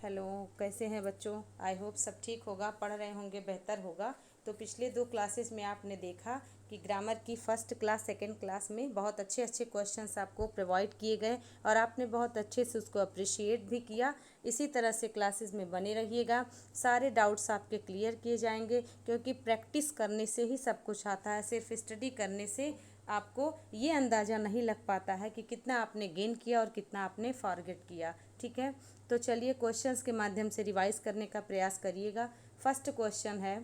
Hello, कैसे हैं बच्चों। आई होप सब ठीक होगा, पढ़ रहे होंगे, बेहतर होगा। तो पिछले 2 क्लासेस में आपने देखा कि ग्रामर की फर्स्ट क्लास सेकंड क्लास में बहुत अच्छे अच्छे क्वेश्चंस आपको प्रोवाइड किए गए और आपने बहुत अच्छे से उसको अप्रिशिएट भी किया। इसी तरह से क्लासेस में बने रहिएगा, सारे डाउट्स आपके क्लियर किए जाएंगे, क्योंकि प्रैक्टिस करने से ही सब कुछ आता है। सिर्फ स्टडी करने से आपको ये अंदाज़ा नहीं लग पाता है कि कितना आपने गेन किया और कितना आपने फॉरगेट किया। ठीक है, तो चलिए क्वेश्चंस के माध्यम से रिवाइज करने का प्रयास करिएगा। फर्स्ट क्वेश्चन है,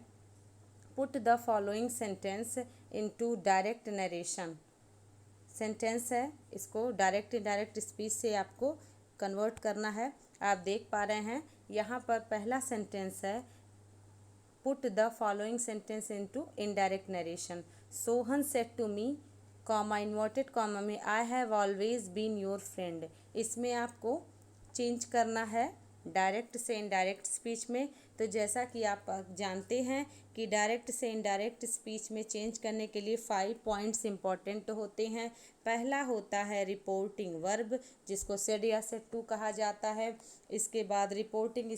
put the following sentence into direct narration. Sentence है, इसको डायरेक्ट इनडायरेक्ट स्पीच से आपको कन्वर्ट करना है। आप देख पा रहे हैं यहाँ पर पहला सेंटेंस है, put the following sentence into indirect narration. Sohan said to me, comma inverted comma में, I have always been your friend. इसमें आपको चेंज करना है डायरेक्ट से इनडायरेक्ट स्पीच में। तो जैसा कि आप जानते हैं कि डायरेक्ट से इनडायरेक्ट स्पीच में चेंज करने के लिए 5 पॉइंट्स इंपॉर्टेंट होते हैं। पहला होता है रिपोर्टिंग वर्ब, जिसको सेड या सेड टू कहा जाता है। इसके बाद रिपोर्टेड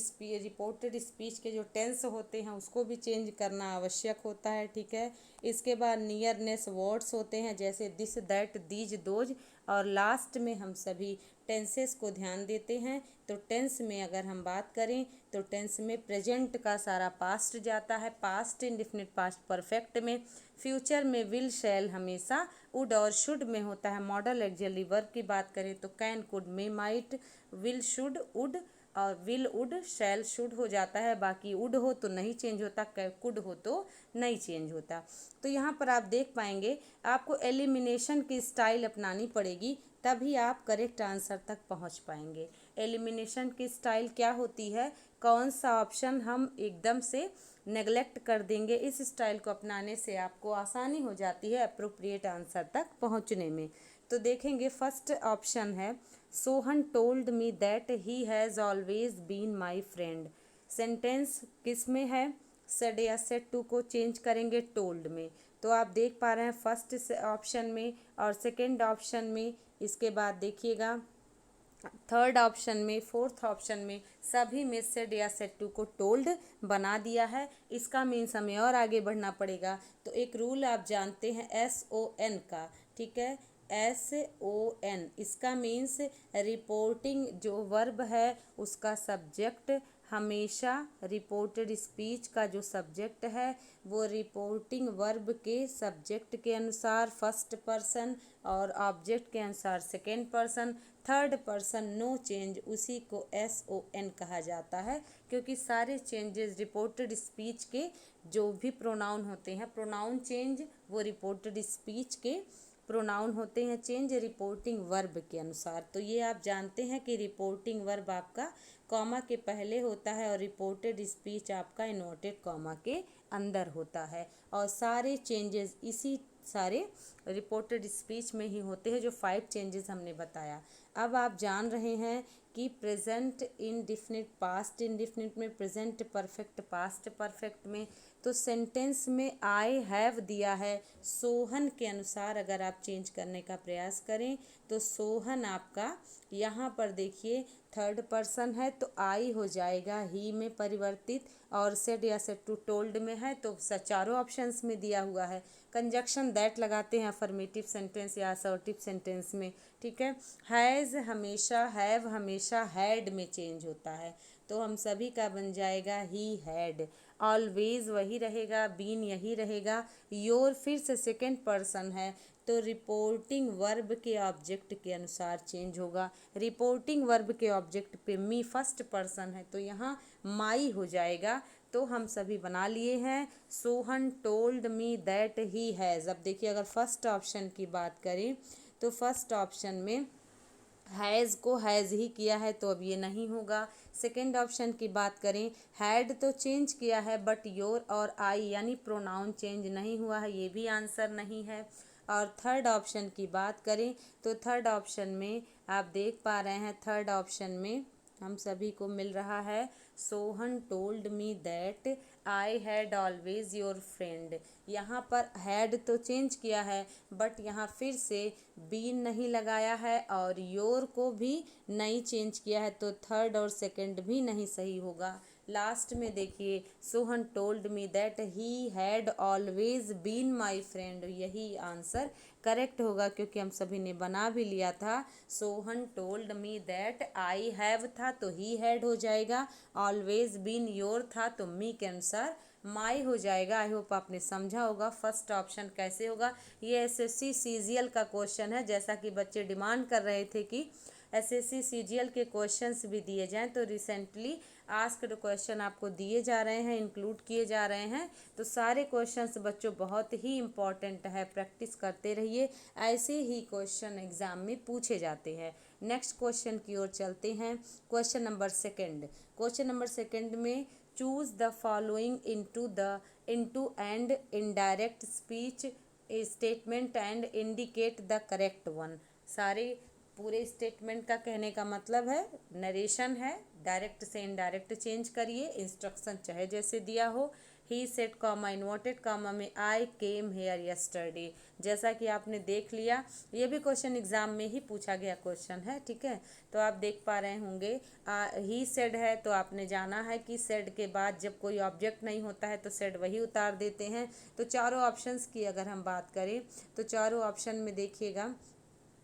स्पीच के जो टेंस होते हैं उसको भी चेंज करना आवश्यक होता है। ठीक है, इसके बाद नियरनेस वर्ड्स होते हैं, जैसे दिस, दैट, दीज, दोज। और लास्ट में हम सभी टेंसेस को ध्यान देते हैं। तो टेंस में अगर हम बात करें तो टेंस में प्रेजेंट का सारा पास्ट जाता है, पास्ट इंडेफिनिट पास्ट परफेक्ट में। फ्यूचर में विल, शैल हमेशा, वुड और शुड में होता है मॉडल एक्सिलरी वर्ब की बात करें तो can, could, may, might, will, should, would, और विल, वुड, शैल, शुड हो जाता है। बाकी वुड हो तो नहीं चेंज होता, कुड हो तो नहीं चेंज होता। तो यहाँ पर आप देख पाएंगे आपको एलिमिनेशन की स्टाइल अपनानी पड़ेगी, तभी आप करेक्ट आंसर तक पहुँच पाएंगे। एलिमिनेशन की स्टाइल क्या होती है, कौन सा ऑप्शन हम एकदम से नेगलेक्ट कर देंगे, इस स्टाइल को अपनाने से आपको आसानी हो जाती है अप्रोप्रिएट आंसर तक पहुँचने में। तो देखेंगे फर्स्ट ऑप्शन है, Sohan told me that he has always been my friend. Sentence किस में है, सेड या सेड टू को चेंज करेंगे टोल्ड में। तो आप देख पा रहे हैं फर्स्ट ऑप्शन में और सेकंड ऑप्शन में। इसके बाद देखिएगा थर्ड ऑप्शन में, फोर्थ ऑप्शन में, सभी में सेड या सेड टू को टोल्ड बना दिया है। इसका मीन्स हमें और आगे बढ़ना पड़ेगा। तो एक रूल आप जानते हैं SON का, ठीक है, SON, इसका मीन्स रिपोर्टिंग जो वर्ब है उसका सब्जेक्ट हमेशा, रिपोर्टेड स्पीच का जो सब्जेक्ट है वो रिपोर्टिंग वर्ब के सब्जेक्ट के अनुसार फर्स्ट पर्सन और ऑब्जेक्ट के अनुसार second person, third person no change, उसी को SON कहा जाता है। क्योंकि सारे चेंजेस रिपोर्टेड स्पीच के जो भी प्रोनाउन होते हैं, प्रोनाउन चेंज वो रिपोर्टेड स्पीच के प्रोनाउन होते हैं चेंज रिपोर्टिंग वर्ब के अनुसार। तो ये आप जानते हैं कि रिपोर्टिंग वर्ब आपका कॉमा के पहले होता है और रिपोर्टेड स्पीच आपका इन्वर्टेड कॉमा के अंदर होता है। और सारे चेंजेस इसी सारे रिपोर्टेड स्पीच में ही होते हैं, जो 5 चेंजेस हमने बताया। अब आप जान रहे हैं कि प्रेजेंट इंडेफिनिट पास्ट इंडेफिनिट में, प्रेजेंट परफेक्ट पास्ट परफेक्ट में, तो सेंटेंस में आई हैव दिया है, सोहन के अनुसार अगर आप चेंज करने का प्रयास करें तो सोहन आपका यहाँ पर देखिए थर्ड पर्सन है तो आई हो जाएगा ही में परिवर्तित, और सेड या सेड टू टोल्ड में है तो चारों ऑप्शंस में दिया हुआ है। कंजक्शन दैट लगाते हैं अफर्मेटिव सेंटेंस या असर्टिव सेंटेंस में। ठीक है, हैज़ हमेशा, हैव हमेशा हैड में चेंज होता है, तो हम सभी का बन जाएगा ही हैड। ऑलवेज वही रहेगा, बीन यही रहेगा। योर फिर से सेकेंड पर्सन है तो रिपोर्टिंग वर्ब के ऑब्जेक्ट के अनुसार चेंज होगा। रिपोर्टिंग वर्ब के ऑब्जेक्ट पे मी फर्स्ट पर्सन है तो यहाँ माई हो जाएगा। तो हम सभी बना लिए हैं, Sohan told me that he has. अब देखिए अगर फर्स्ट ऑप्शन की बात करें तो फर्स्ट ऑप्शन में हैज़ को हैज़ ही किया है तो अब ये नहीं होगा। सेकेंड ऑप्शन की बात करें, हैड तो चेंज किया है बट योर और आई यानी प्रोनाउन चेंज नहीं हुआ है, ये भी आंसर नहीं है। और थर्ड ऑप्शन की बात करें तो थर्ड ऑप्शन में आप देख पा रहे हैं, थर्ड ऑप्शन में हम सभी को मिल रहा है। Sohan told me that I had always your friend. यहाँ पर हैड तो चेंज किया है, बट यहाँ फिर से बीन नहीं लगाया है और योर को भी नहीं चेंज किया है, तो थर्ड और सेकंड भी नहीं सही होगा। लास्ट में देखिए, Sohan told me that he had always been my friend, यही आंसर करेक्ट होगा क्योंकि हम सभी ने बना भी लिया था। Sohan told me that I have था तो ही हैड हो जाएगा, ऑलवेज बीन योर था तो मी के अनुसार माई हो जाएगा। आई होप आपने समझा होगा फर्स्ट ऑप्शन कैसे होगा। ये एसएससी सीजीएल का क्वेश्चन है, जैसा कि बच्चे डिमांड कर रहे थे कि एसएससी सीजीएल के क्वेश्चंस भी दिए जाएं, तो रिसेंटली आस्क्ड क्वेश्चन आपको दिए जा रहे हैं, इंक्लूड किए जा रहे हैं। तो सारे क्वेश्चंस बच्चों बहुत ही इम्पॉर्टेंट है, प्रैक्टिस करते रहिए, ऐसे ही क्वेश्चन एग्जाम में पूछे जाते हैं। नेक्स्ट क्वेश्चन की ओर चलते हैं। Question number second. Question number second में choose the following into and indirect speech statement and indicate the correct one. सारे पूरे स्टेटमेंट का कहने का मतलब है, नरेशन है, डायरेक्ट से इनडायरेक्ट चेंज करिए, इंस्ट्रक्शन चाहे जैसे दिया हो। He said comma inverted comma में आई केम हेयर यस्टरडे, जैसा कि आपने देख लिया, ये भी क्वेश्चन एग्जाम में ही पूछा गया क्वेश्चन है, ठीक है। तो आप देख पा रहे होंगे ही सेड है तो आपने जाना है कि सेड के बाद जब कोई ऑब्जेक्ट नहीं होता है तो सेड वही उतार देते हैं। तो चारों ऑप्शंस की अगर हम बात करें तो चारों ऑप्शन में देखिएगा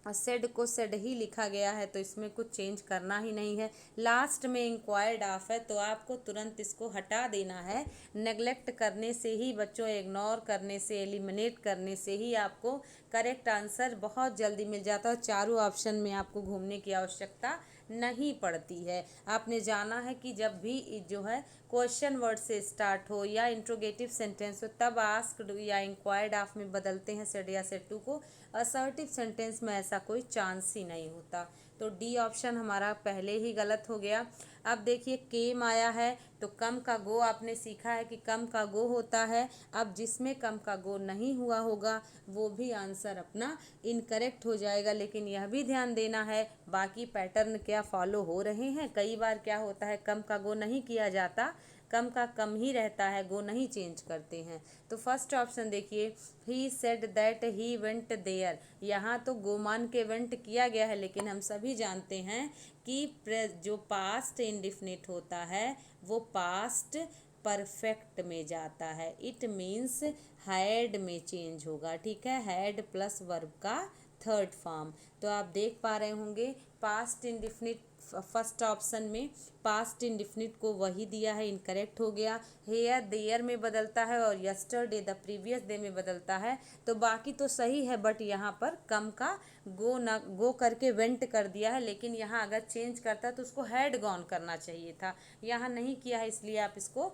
सेड को सेड ही लिखा गया है, तो इसमें कुछ चेंज करना ही नहीं है। लास्ट में इंक्वायर्ड ऑफ है तो आपको तुरंत इसको हटा देना है। नेग्लेक्ट करने से ही बच्चों, इग्नोर करने से, एलिमिनेट करने से ही आपको करेक्ट आंसर बहुत जल्दी मिल जाता है। चारों ऑप्शन में आपको घूमने की आवश्यकता नहीं पड़ती है। आपने जाना है कि जब भी जो है क्वेश्चन वर्ड से स्टार्ट हो या इंट्रोगेटिव सेंटेंस हो तब आस्क्ड या इंक्वायर्ड ऑफ में बदलते हैं सेड या सेड टू को। असर्टिव सेंटेंस में ऐसा कोई चांस ही नहीं होता। तो डी ऑप्शन हमारा पहले ही गलत हो गया। अब देखिए केम आया है तो कम का गो आपने सीखा है कि कम का गो होता है। अब जिसमें कम का गो नहीं हुआ होगा वो भी आंसर अपना इनकरेक्ट हो जाएगा, लेकिन यह भी ध्यान देना है बाकी पैटर्न क्या फॉलो हो रहे हैं। कई बार क्या होता है कम का गो नहीं किया जाता, कम का कम ही रहता है, गो नहीं चेंज करते हैं। तो फर्स्ट ऑप्शन देखिए, he said that he went there, यहाँ तो गो मान के वेंट किया गया है, लेकिन हम सभी जानते हैं कि जो पास्ट इंडिफिनिट होता है वो पास्ट परफेक्ट में जाता है। इट मीन्स हैड में चेंज होगा, ठीक है, हैड प्लस वर्ब का थर्ड फॉर्म। तो आप देख पा रहे होंगे पास्ट इंडिफिनिट फर्स्ट ऑप्शन में पास्ट इंडिफिनिट को वही दिया है, इनकरेक्ट हो गया। हेयर देयर में बदलता है और यस्टरडे द प्रीवियस डे में बदलता है, तो बाकी तो सही है, बट यहाँ पर कम का गो करके वेंट कर दिया है, लेकिन यहाँ अगर चेंज करता तो उसको हैड गॉन करना चाहिए था, यहाँ नहीं किया है, इसलिए आप इसको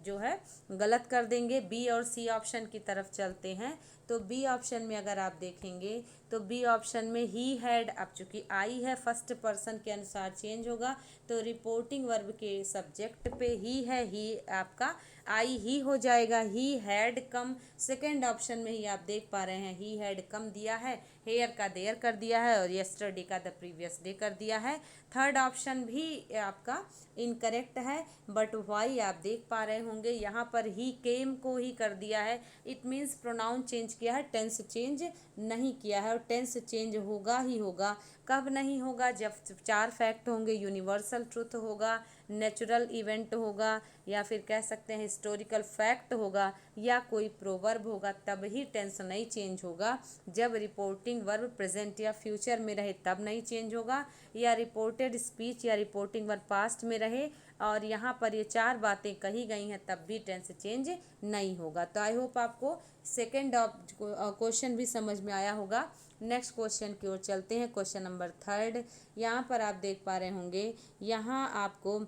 जो है गलत कर देंगे। बी और सी ऑप्शन की तरफ चलते हैं। तो बी ऑप्शन में अगर आप देखेंगे तो बी ऑप्शन में ही हैड, अब चूंकि आई है फर्स्ट पर्सन के अनुसार चेंज होगा, तो रिपोर्टिंग वर्ब के सब्जेक्ट पे ही है, ही आपका आई ही हो जाएगा। He had come, second option में ही आप देख पा रहे हैं ही हैड कम दिया है, हेयर का देयर कर दिया है और यस्टरडे का द प्रीवियस डे कर दिया है। थर्ड ऑप्शन भी आपका इनकरेक्ट है, बट वाई आप देख पा रहे होंगे यहाँ पर ही केम को ही कर दिया है। इट मीन्स प्रोनाउन चेंज किया है, टेंस चेंज नहीं किया है, और टेंस चेंज होगा ही होगा। कब नहीं होगा? जब चार फैक्ट होंगे, यूनिवर्सल ट्रुथ होगा, नेचुरल इवेंट होगा, या फिर कह सकते हैं हिस्टोरिकल फैक्ट होगा, या कोई प्रोवर्ब होगा, तब ही टेंस नहीं चेंज होगा। जब रिपोर्टिंग वर्ब प्रेजेंट या फ्यूचर में रहे तब नहीं चेंज होगा, या रिपोर्टेड स्पीच या रिपोर्टिंग वर्ब पास्ट में रहे और यहाँ पर ये चार बातें कही गई हैं तब भी टेंस चेंज नहीं होगा। तो आई होप आपको सेकेंड क्वेश्चन भी समझ में आया होगा। नेक्स्ट क्वेश्चन की ओर चलते हैं। क्वेश्चन नंबर थर्ड, यहाँ पर आप देख पा रहे होंगे, यहाँ आपको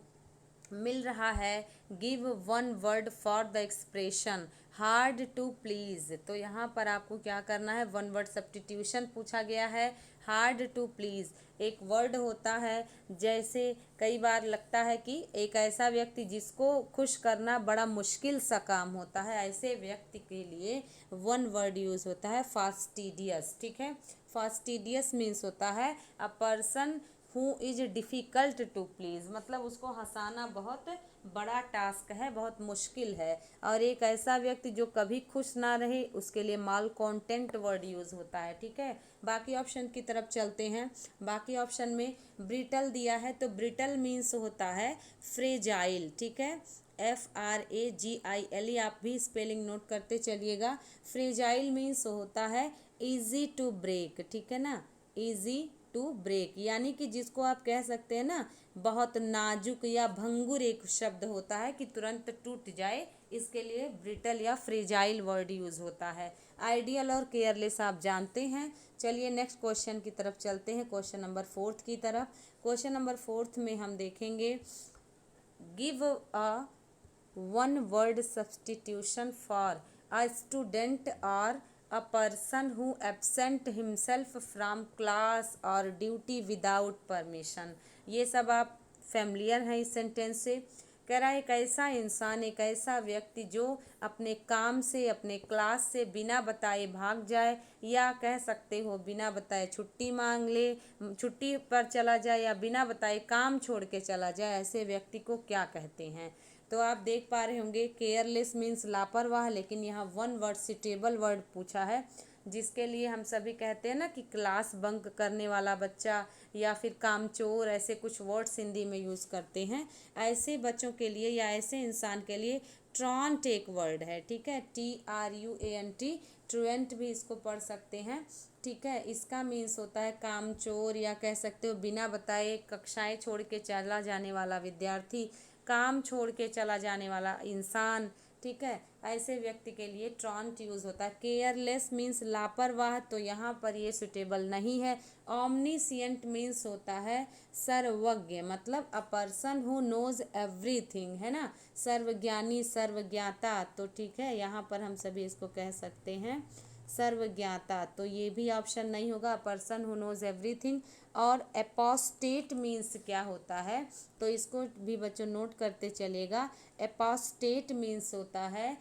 मिल रहा है give one word for the expression hard to please. तो यहाँ पर आपको क्या करना है, वन वर्ड सब्स्टिट्यूशन पूछा गया है। हार्ड टू प्लीज़ एक वर्ड होता है, जैसे कई बार लगता है कि एक ऐसा व्यक्ति जिसको खुश करना बड़ा मुश्किल सा काम होता है, ऐसे व्यक्ति के लिए वन वर्ड यूज़ होता है फास्टिडियस, ठीक है। फास्टिडियस मीन्स होता है a person who is difficult to please, मतलब उसको हंसाना बहुत बड़ा टास्क है, बहुत मुश्किल है। और एक ऐसा व्यक्ति जो कभी खुश ना रहे, उसके लिए माल कॉन्टेंट वर्ड यूज़ होता है। ठीक है, बाकी ऑप्शन की तरफ चलते हैं। बाकी ऑप्शन में ब्रिटल दिया है, तो ब्रिटल मीन्स होता है फ्रेजाइल। ठीक है, FRAGILE, आप भी स्पेलिंग नोट करते चलिएगा। फ्रेजाइल मीन्स होता है इजी टू ब्रेक। ठीक है ना, इजी टू ब्रेक, यानी कि जिसको आप कह सकते हैं ना बहुत नाजुक या भंगुर एक शब्द होता है कि तुरंत टूट जाए, इसके लिए ब्रिटल या फ्रेजाइल वर्ड यूज़ होता है। आइडियल और केयरलेस आप जानते हैं। चलिए नेक्स्ट क्वेश्चन की तरफ चलते हैं, क्वेश्चन नंबर 4 की तरफ। क्वेश्चन नंबर 4 में हम देखेंगे, give a one word substitution for a student or a person who absent himself from class or duty without permission। ये सब आप फैमिलियर हैं इस सेंटेंस से। कह रहा है एक ऐसा इंसान, एक ऐसा व्यक्ति जो अपने काम से, अपने क्लास से बिना बताए भाग जाए, या कह सकते हो बिना बताए छुट्टी मांग ले, छुट्टी पर चला जाए, या बिना बताए काम छोड़ के चला जाए, ऐसे व्यक्ति को क्या कहते हैं। तो आप देख पा रहे होंगे केयरलेस मीन्स लापरवाह, लेकिन यहाँ वन वर्ड सुटेबल वर्ड पूछा है, जिसके लिए हम सभी कहते हैं ना कि क्लास बंक करने वाला बच्चा या फिर कामचोर, ऐसे कुछ वर्ड्स हिंदी में यूज़ करते हैं। ऐसे बच्चों के लिए या ऐसे इंसान के लिए ट्रॉन्ट एक वर्ड है। ठीक है, TRUANT, ट्रुएंट भी इसको पढ़ सकते हैं। ठीक है, इसका मीन्स होता है कामचोर, या कह सकते हो बिना बताए कक्षाएं छोड़ के चला जाने वाला विद्यार्थी, काम छोड़ के चला जाने वाला इंसान। ठीक है, ऐसे व्यक्ति के लिए ट्रॉन्ट यूज़ होता है। केयरलेस मीन्स लापरवाह, तो यहाँ पर ये सुटेबल नहीं है। ऑमनीसिएंट मीन्स होता है सर्वज्ञ, मतलब a person who knows everything, है ना, सर्वज्ञानी, सर्वज्ञाता। तो ठीक है, यहाँ पर हम सभी इसको कह सकते हैं सर्वज्ञाता, तो ये भी ऑप्शन नहीं होगा, पर्सन हु नोज एवरीथिंग। और एपोस्टेट मीन्स क्या होता है, तो इसको भी बच्चों नोट करते चलेगा। एपोस्टेट मीन्स होता है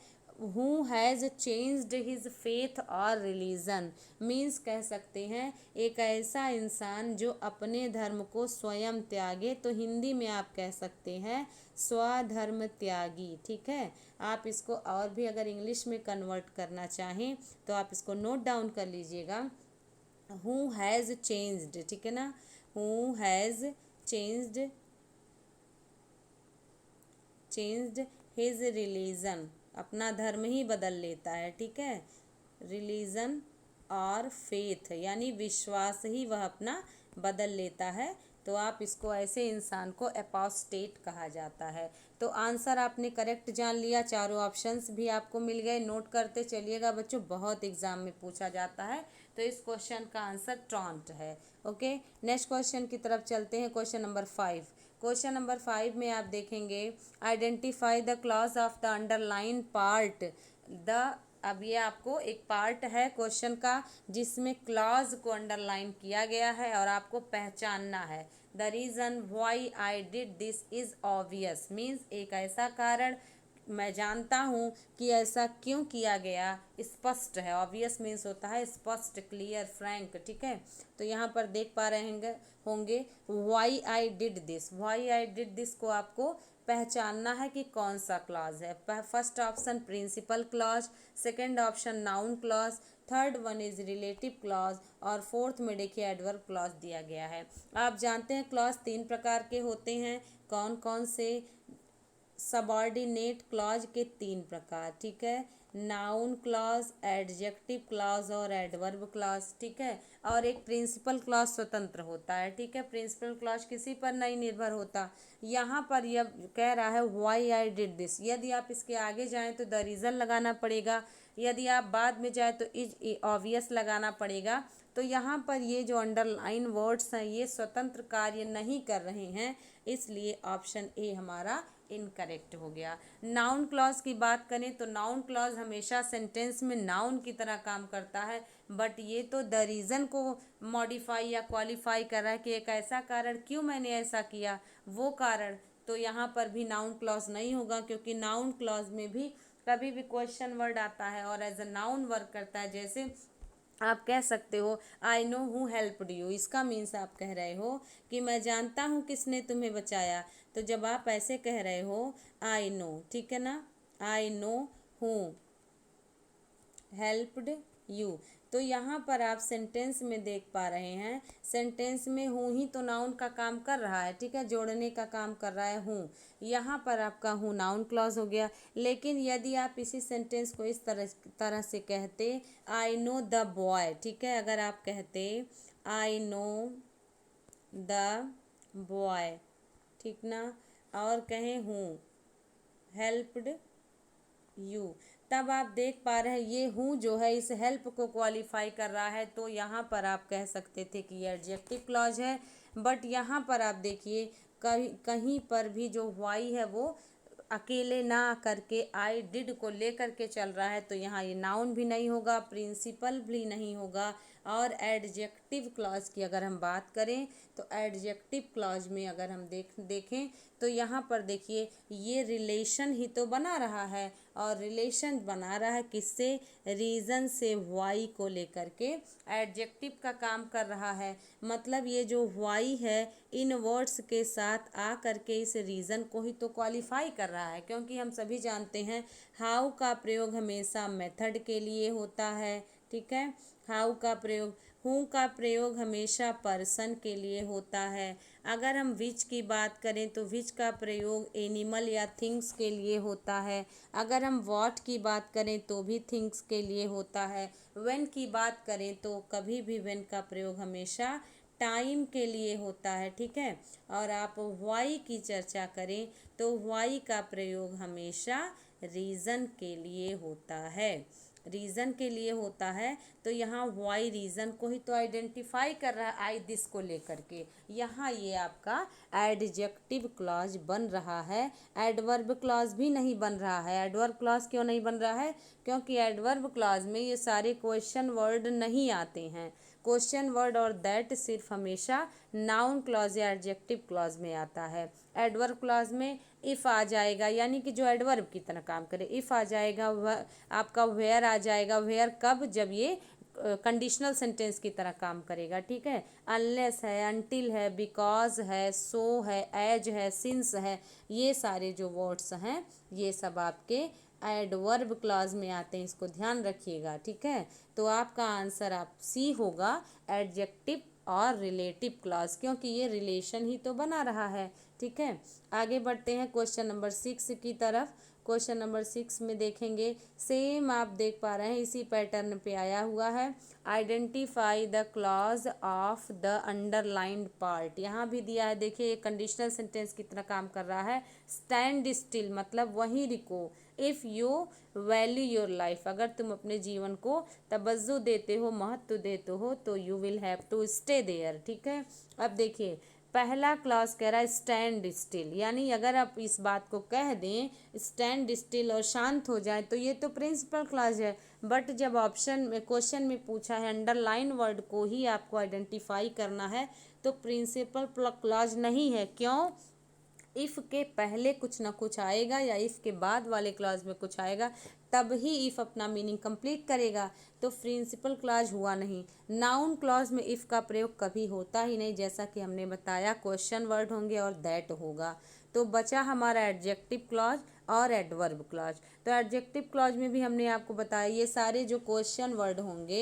who has changed his faith और रिलीजन, मीन्स कह सकते हैं एक ऐसा इंसान जो अपने धर्म को स्वयं त्यागे, तो हिंदी में आप कह सकते हैं स्वधर्म त्यागी। ठीक है, आप इसको और भी अगर इंग्लिश में कन्वर्ट करना चाहें तो आप इसको नोट डाउन कर लीजिएगा, हु हैज़ चेंज्ड। ठीक है ना, who has changed changed his religion, अपना धर्म ही बदल लेता है। ठीक है, रिलीजन और फेथ यानी विश्वास ही वह अपना बदल लेता है, तो आप इसको ऐसे इंसान को एपोस्टेट कहा जाता है। तो आंसर आपने करेक्ट जान लिया, चारों ऑप्शंस भी आपको मिल गए। नोट करते चलिएगा बच्चों, बहुत एग्जाम में पूछा जाता है, तो इस क्वेश्चन का आंसर ट्रॉन्ट है। ओके, नेक्स्ट क्वेश्चन की तरफ चलते हैं, क्वेश्चन नंबर 5। क्वेश्चन नंबर 5 में आप देखेंगे, identify the clause of the underline part. The अब ये आपको एक पार्ट है क्वेश्चन का जिसमें क्लॉज को अंडरलाइन किया गया है और आपको पहचानना है। The reason why I did this is obvious, means एक ऐसा कारण, मैं जानता हूँ कि ऐसा क्यों किया गया, स्पष्ट है। ऑब्वियस मीन्स होता है स्पष्ट, क्लियर, फ्रैंक। ठीक है, तो यहाँ पर देख पा रहे होंगे why I did this, why I did this को आपको पहचानना है कि कौन सा क्लॉज है। First option principal clause, second option noun clause, third one is relative clause, और फोर्थ में देखिए एडवर्ब क्लॉज दिया गया है। आप जानते हैं क्लॉज 3 प्रकार के होते हैं, कौन कौन से, सबऑर्डिनेट क्लॉज के 3 प्रकार। ठीक है, नाउन क्लॉज, एडजेक्टिव क्लॉज और एडवर्ब क्लॉज। ठीक है, और एक प्रिंसिपल क्लॉज स्वतंत्र होता है। ठीक है, प्रिंसिपल क्लॉज किसी पर नहीं निर्भर होता। यहाँ पर यह कह रहा है व्हाई आई डिड दिस, यदि आप इसके आगे जाएं तो द रीज़न लगाना पड़ेगा, यदि आप बाद में जाए तो इज ऑब्वियस लगाना पड़ेगा। तो यहाँ पर ये जो अंडरलाइन वर्ड्स हैं ये स्वतंत्र कार्य नहीं कर रहे हैं, इसलिए ऑप्शन ए हमारा इनकरेक्ट हो गया। नाउन क्लॉज की बात करें तो नाउन क्लॉज हमेशा सेंटेंस में नाउन की तरह काम करता है, बट ये तो द रीज़न को मॉडिफाई या क्वालिफाई कर रहा है कि एक ऐसा कारण, क्यों मैंने ऐसा किया, वो कारण। तो यहाँ पर भी नाउन क्लॉज नहीं होगा, क्योंकि नाउन क्लॉज में भी कभी भी क्वेश्चन वर्ड आता है और एज अ नाउन वर्क करता है। जैसे आप कह सकते हो I know who helped you. इसका मीन्स आप कह रहे हो कि मैं जानता हूँ किसने तुम्हें बचाया। तो जब आप ऐसे कह रहे हो आई नो, ठीक है ना, I know who helped you, तो यहाँ पर आप सेंटेंस में देख पा रहे हैं, सेंटेंस में हूँ ही तो नाउन का काम कर रहा है, ठीक है, जोड़ने का काम कर रहा है हूँ। यहाँ पर आपका हूँ नाउन क्लॉज हो गया। लेकिन यदि आप इसी सेंटेंस को इस तरह से कहते, आई नो द बॉय, ठीक है, अगर आप कहते आई नो द बॉय, ठीक ना, और कहें हूँ हेल्प्ड यू, तब आप देख पा रहे हैं ये हूँ जो है इस हेल्प को क्वालिफाई कर रहा है। तो यहाँ पर आप कह सकते थे कि ये एडजेक्टिव क्लॉज है। बट यहाँ पर आप देखिए कहीं कहीं पर भी जो वाई है वो अकेले ना करके आई डिड को लेकर के चल रहा है। तो यहाँ ये नाउन भी नहीं होगा, प्रिंसिपल भी नहीं होगा। और एडजेक्टिव क्लॉज की अगर हम बात करें तो एडजेक्टिव क्लॉज में अगर हम देखें तो यहाँ पर देखिए ये रिलेशन ही तो बना रहा है। और रिलेशन बना रहा है किससे, रीज़न से, वाई को लेकर के एडजेक्टिव का काम कर रहा है। मतलब ये जो वाई है इन वर्ड्स के साथ आ करके इस रीज़न को ही तो क्वालिफाई कर रहा है। क्योंकि हम सभी जानते हैं हाउ का प्रयोग हमेशा मेथड के लिए होता है, ठीक है, हाउ का प्रयोग, हूँ का प्रयोग हमेशा पर्सन के लिए होता है। अगर हम विच की बात करें तो विच का प्रयोग एनिमल या थिंग्स के लिए होता है। अगर हम व्हाट की बात करें तो भी थिंग्स के लिए होता है। व्हेन की बात करें तो कभी भी व्हेन का प्रयोग हमेशा टाइम के लिए होता है, ठीक है। और आप व्हाई की चर्चा करें तो व्हाई का प्रयोग हमेशा रीज़न के लिए होता है, रीज़न के लिए होता है। तो यहाँ वाई रीज़न को ही तो आइडेंटिफाई कर रहा है आई दिस को लेकर के। यहाँ ये आपका एडजेक्टिव क्लॉज बन रहा है, एडवर्ब क्लॉज भी नहीं बन रहा है। एडवर्ब क्लॉज क्यों नहीं बन रहा है, क्योंकि एडवर्ब क्लॉज में ये सारे क्वेश्चन वर्ड नहीं आते हैं। क्वेश्चन वर्ड और दैट सिर्फ हमेशा नाउन क्लॉज या एडजेक्टिव क्लॉज में आता है। एडवर्ब क्लॉज में इफ़ आ जाएगा, यानी कि जो एडवर्ब की तरह काम करे, इफ़ आ जाएगा, वह आपका वेयर आ जाएगा। वेयर कब, जब ये कंडीशनल सेंटेंस की तरह काम करेगा, ठीक है। अनलेस है, अनटिल है, बिकॉज है, सो है, एज है, सिंस है, ये सारे जो वर्ड्स हैं ये सब आपके एडवर्ब क्लॉज में आते हैं, इसको ध्यान रखिएगा, ठीक है। तो आपका आंसर आप सी होगा, एडजेक्टिव और रिलेटिव क्लॉज, क्योंकि ये रिलेशन ही तो बना रहा है, ठीक है। आगे बढ़ते हैं क्वेश्चन नंबर 6 की तरफ। क्वेश्चन नंबर 6 में देखेंगे, सेम आप देख पा रहे हैं इसी पैटर्न पे आया हुआ है। Identify the clause of the underlined part, यहाँ भी दिया है, देखिए एक कंडीशनल सेंटेंस की तरह काम कर रहा है। स्टैंड स्टिल मतलब वहीं रुको। If you value your life, अगर तुम अपने जीवन को तवज्जो देते हो, महत्व देते हो, तो you will have to stay there, ठीक है। अब देखिए पहला क्लॉज कह रहा है स्टैंड स्टिल, यानी अगर आप इस बात को कह दें स्टैंड स्टिल और शांत हो जाए तो ये तो प्रिंसिपल क्लॉज है। बट जब ऑप्शन में क्वेश्चन में पूछा है अंडरलाइन वर्ड को ही आपको आइडेंटिफाई करना है तो प्रिंसिपल क्लॉज नहीं है। क्यों, इफ़ के पहले कुछ ना कुछ आएगा या इफ़ के बाद वाले क्लॉज में कुछ आएगा, तब ही इफ़ अपना मीनिंग कंप्लीट करेगा। तो प्रिंसिपल क्लॉज हुआ नहीं। नाउन क्लॉज में इफ़ का प्रयोग कभी होता ही नहीं, जैसा कि हमने बताया क्वेश्चन वर्ड होंगे और दैट होगा। तो बचा हमारा एडजेक्टिव क्लॉज और एडवर्ब क्लॉज। तो एडजेक्टिव क्लॉज में भी हमने आपको बताया ये सारे जो क्वेश्चन वर्ड होंगे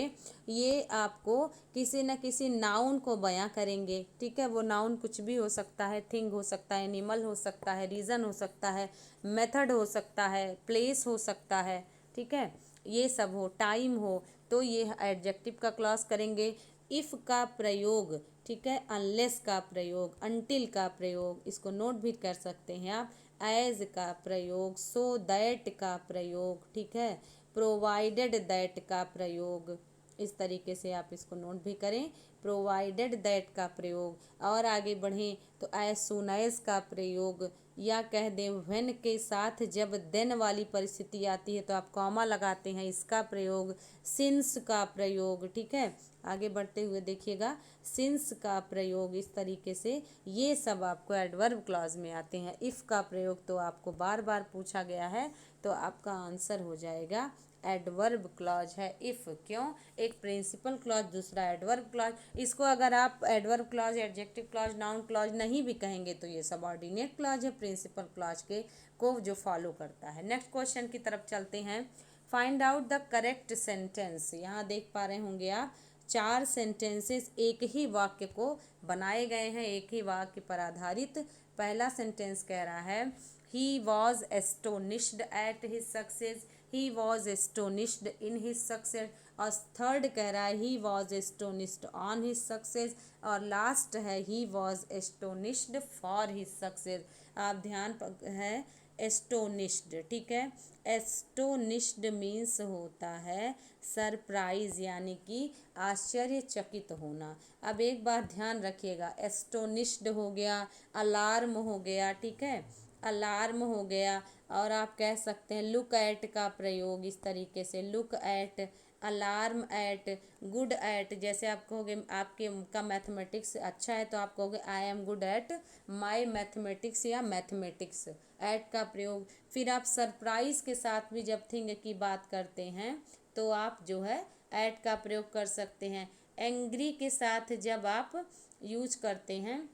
ये आपको किसी न किसी नाउन को बयां करेंगे, ठीक है। वो नाउन कुछ भी हो सकता है, थिंग हो सकता है, एनिमल हो सकता है, रीज़न हो सकता है, मेथड हो सकता है, प्लेस हो सकता है, ठीक है, ये सब हो, टाइम हो, तो ये एडजेक्टिव का क्लॉज करेंगे। इफ़ का प्रयोग, ठीक है, अनलेस का प्रयोग, अनटिल का प्रयोग, इसको नोट भी कर सकते हैं आप, एज का प्रयोग, सो दैट का प्रयोग, ठीक है, प्रोवाइडेड दैट का प्रयोग, इस तरीके से आप इसको नोट भी करें, प्रोवाइडेड दैट का प्रयोग। और आगे बढ़ें तो एज सून एज का प्रयोग, या कह दें व्हेन के साथ जब देन वाली परिस्थिति आती है तो आप कॉमा लगाते हैं, इसका प्रयोग, सिंस का प्रयोग, ठीक है। आगे बढ़ते हुए देखिएगा, सिंस का प्रयोग इस तरीके से, ये सब आपको एडवर्ब क्लॉज में आते हैं। इफ़ का प्रयोग तो आपको बार बार पूछा गया है, तो आपका आंसर हो जाएगा एडवर्ब क्लॉज है इफ़। क्यों? एक प्रिंसिपल क्लॉज, दूसरा एडवर्ब क्लॉज। इसको अगर आप adverb clause, adjective clause, noun clause नहीं भी कहेंगे तो ये सबऑर्डिनेट क्लॉज है प्रिंसिपल क्लॉज के को जो फॉलो करता है। नेक्स्ट क्वेश्चन की तरफ चलते हैं। Find out the correct sentence. यहाँ देख पा रहे होंगे आप 4 सेंटेंसेस एक ही वाक्य को बनाए गए हैं, एक ही वाक्य पर आधारित। पहला सेंटेंस कह रहा है he was astonished at his success, he was astonished in his success. और थर्ड कह रहा है he was astonished on his success. और लास्ट है he was astonished for his success. आप ध्यान है एस्टोनिश्ड, ठीक है। एस्टोनिश्ड मीन्स होता है सरप्राइज, यानी कि आश्चर्यचकित होना। अब एक बात ध्यान रखिएगा, एस्टोनिश्ड हो गया, अलार्म हो गया, ठीक है, अलार्म हो गया। और आप कह सकते हैं लुक एट का प्रयोग इस तरीके से, look at, alarm at, good eight. जैसे आप कहोगे आपके का मैथमेटिक्स अच्छा है तो आप कहोगे I am good at my mathematics या मैथमेटिक्स, एट का प्रयोग। फिर आप सरप्राइज के साथ भी जब थिंग की बात करते हैं तो आप जो है एट का प्रयोग कर सकते हैं। एंग्री के साथ जब आप यूज करते हैं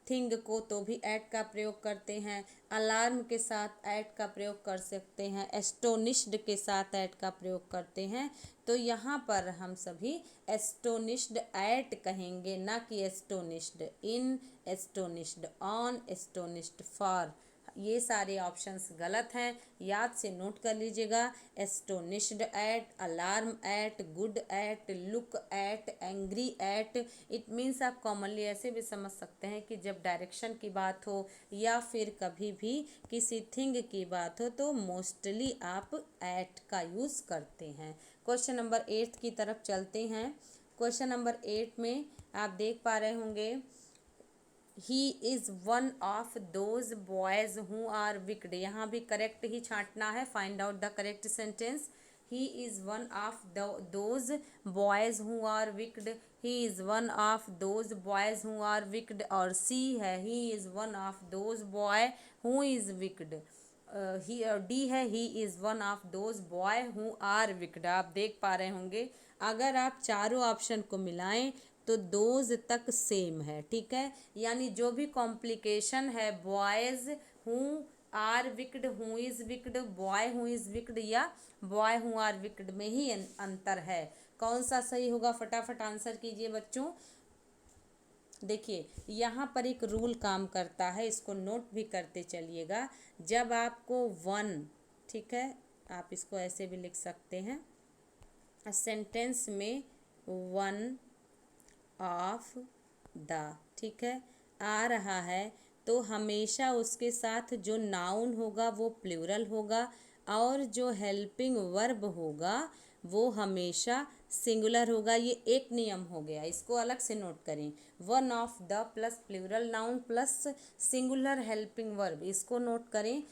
थिंग को तो भी एट का प्रयोग करते हैं। अलार्म के साथ एट का प्रयोग कर सकते हैं, एस्टोनिश्ड के साथ एट का प्रयोग करते हैं। तो यहाँ पर हम सभी एस्टोनिश्ड एट कहेंगे, ना कि astonished in, astonished on, astonished for. ये सारे ऑप्शंस गलत हैं, याद से नोट कर लीजिएगा। Astonished at, alarm at, good at, look at, angry at. It means आप कॉमनली ऐसे भी समझ सकते हैं कि जब डायरेक्शन की बात हो या फिर कभी भी किसी थिंग की बात हो तो मोस्टली आप एट का यूज़ करते हैं। क्वेश्चन नंबर 8 की तरफ चलते हैं। क्वेश्चन नंबर 8 में आप देख पा रहे होंगे he is one of those boys who are wicked. यहाँ भी करेक्ट ही छांटना है, find out the correct sentence. He is one of those boys who are wicked, he is one of those boys who are wicked. और C है he is one of those boy who is wicked. ही D है he is one of those boy who are wicked. आप देख पा रहे होंगे अगर आप चारों ऑप्शन को मिलाएं तो दोज तक सेम है, ठीक है। यानी जो भी कॉम्प्लिकेशन है boys who are wicked, who is wicked, boy who is wicked या बॉय हु आर विक्ड में ही अंतर है। कौन सा सही होगा फटाफट आंसर कीजिए बच्चों। देखिए यहाँ पर एक रूल काम करता है, इसको नोट भी करते चलिएगा। जब आपको वन, ठीक है, आप इसको ऐसे भी लिख सकते हैं, सेंटेंस में वन ऑफ द, ठीक है, आ रहा है तो हमेशा उसके साथ जो नाउन होगा वो प्लूरल होगा और जो हेल्पिंग वर्ब होगा वो हमेशा सिंगुलर होगा। ये एक नियम हो गया, इसको अलग से नोट करें। One of the plus plural noun plus singular helping verb, इसको नोट करें,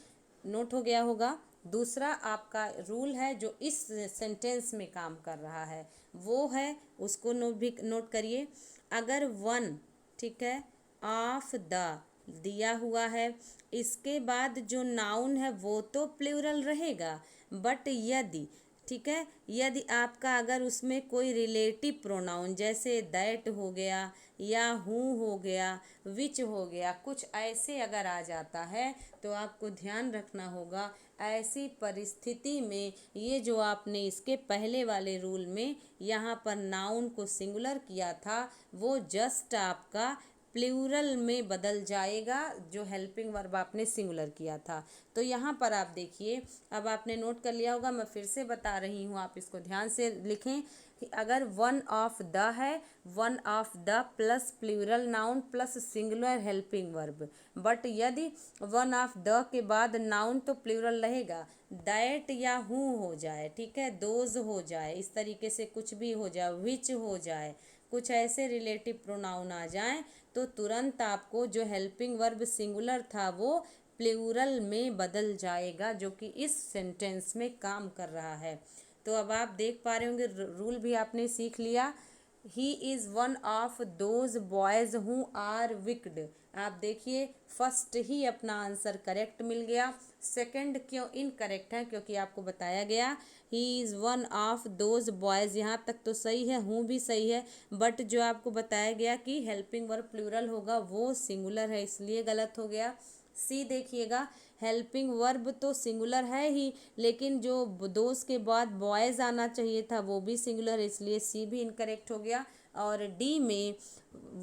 नोट हो गया होगा। दूसरा आपका रूल है जो इस सेंटेंस में काम कर रहा है वो है, उसको नोट करिए। अगर वन, ठीक है, ऑफ द दिया हुआ है, इसके बाद जो नाउन है वो तो प्लूरल रहेगा, बट यदि, ठीक है, यदि आपका अगर उसमें कोई रिलेटिव प्रोनाउन जैसे दैट हो गया या हु हो गया, विच हो गया, कुछ ऐसे अगर आ जाता है तो आपको ध्यान रखना होगा। ऐसी परिस्थिति में ये जो आपने इसके पहले वाले रूल में यहाँ पर नाउन को सिंगुलर किया था वो जस्ट आपका प्लूरल में बदल जाएगा, जो हेल्पिंग वर्ब आपने सिंगुलर किया था। तो यहाँ पर आप देखिए, अब आपने नोट कर लिया होगा, मैं फिर से बता रही हूँ, आप इसको ध्यान से लिखें कि अगर वन ऑफ द है, one of the plus plural noun plus singular helping verb, but यदि वन ऑफ द के बाद नाउन तो प्लूरल रहेगा, दैट या हु हो जाए, ठीक है, दोज हो जाए, इस तरीके से कुछ भी हो जाए, विच हो जाए, कुछ ऐसे रिलेटिव प्रोनाउन आ जाएं तो तुरंत आपको जो हेल्पिंग वर्ब सिंगुलर था वो प्लूरल में बदल जाएगा, जो कि इस सेंटेंस में काम कर रहा है। तो अब आप देख पा रहे होंगे रूल भी आपने सीख लिया। He is one of those boys who are wicked. आप देखिए फर्स्ट ही अपना आंसर करेक्ट मिल गया, सेकंड क्यों इनकरेक्ट है, क्योंकि आपको बताया गया ही is one of those boys, यहाँ तक तो सही है, हूँ भी सही है, बट जो आपको बताया गया कि हेल्पिंग वर्ब प्लूरल होगा वो सिंगुलर है, इसलिए गलत हो गया। सी देखिएगा, हेल्पिंग वर्ब तो सिंगुलर है ही, लेकिन जो दोस्त के बाद बॉयज़ आना चाहिए था वो भी सिंगुलर है, इसलिए सी भी इनकरेक्ट हो गया। और डी में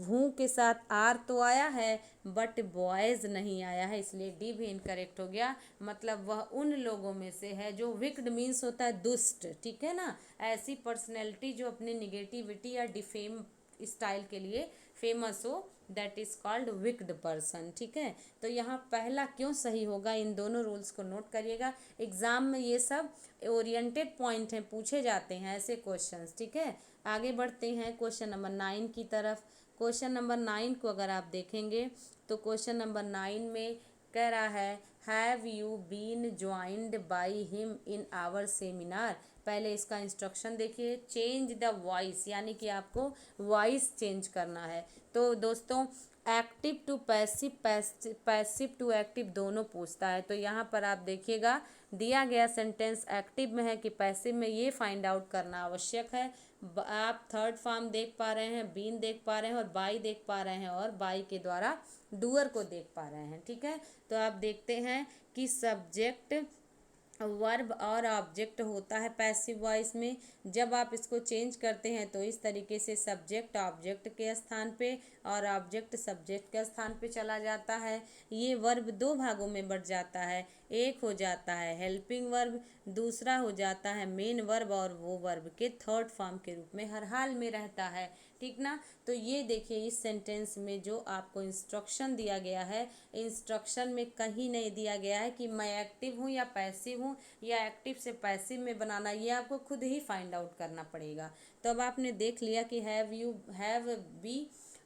हूँ के साथ आर तो आया है बट बॉयज़ नहीं आया है, इसलिए डी भी इनकरेक्ट हो गया। मतलब वह उन लोगों में से है जो विक्ड मीन्स होता है दुष्ट, ठीक है ना, ऐसी पर्सनैलिटी जो अपने निगेटिविटी या डिफेम स्टाइल के लिए फेमस हो, that is called wicked person, ठीक है। तो यहाँ पहला क्यों सही होगा, इन दोनों रूल्स को नोट करिएगा। एग्ज़ाम में ये सब ओरिएंटेड पॉइंट हैं, पूछे जाते हैं ऐसे क्वेश्चंस, ठीक है। आगे बढ़ते हैं क्वेश्चन नंबर 9 की तरफ। क्वेश्चन नंबर 9 को अगर आप देखेंगे तो क्वेश्चन नंबर 9 में कह रहा है have you been joined by him in our seminar. पहले इसका इंस्ट्रक्शन देखिए, चेंज द वॉइस, यानी कि आपको वॉइस चेंज करना है। तो दोस्तों active to passive, passive to active दोनों पूछता है। तो यहाँ पर आप देखिएगा दिया गया सेंटेंस एक्टिव में है कि पैसिव में, ये फाइंड आउट करना आवश्यक है। आप थर्ड फॉर्म देख पा रहे हैं, बीन देख पा रहे हैं और बाई देख पा रहे हैं, और बाई के द्वारा डूअर को देख पा रहे हैं, ठीक है। तो आप देखते हैं कि सब्जेक्ट वर्ब और ऑब्जेक्ट होता है पैसिव वॉइस में। जब आप इसको चेंज करते हैं तो इस तरीके से सब्जेक्ट ऑब्जेक्ट के स्थान पे और ऑब्जेक्ट सब्जेक्ट के स्थान पे चला जाता है। ये वर्ब दो भागों में बढ़ जाता है, एक हो जाता है हेल्पिंग वर्ब, दूसरा हो जाता है मेन वर्ब, और वो वर्ब के थर्ड फॉर्म के रूप में हर हाल में रहता है, ठीक ना। तो ये देखिए इस सेंटेंस में जो आपको इंस्ट्रक्शन दिया गया है, इंस्ट्रक्शन में कहीं नहीं दिया गया है कि मैं एक्टिव हूँ या पैसिव हूँ, या एक्टिव से पैसिव में बनाना, ये आपको खुद ही फाइंड आउट करना पड़ेगा। तो अब आपने देख लिया कि have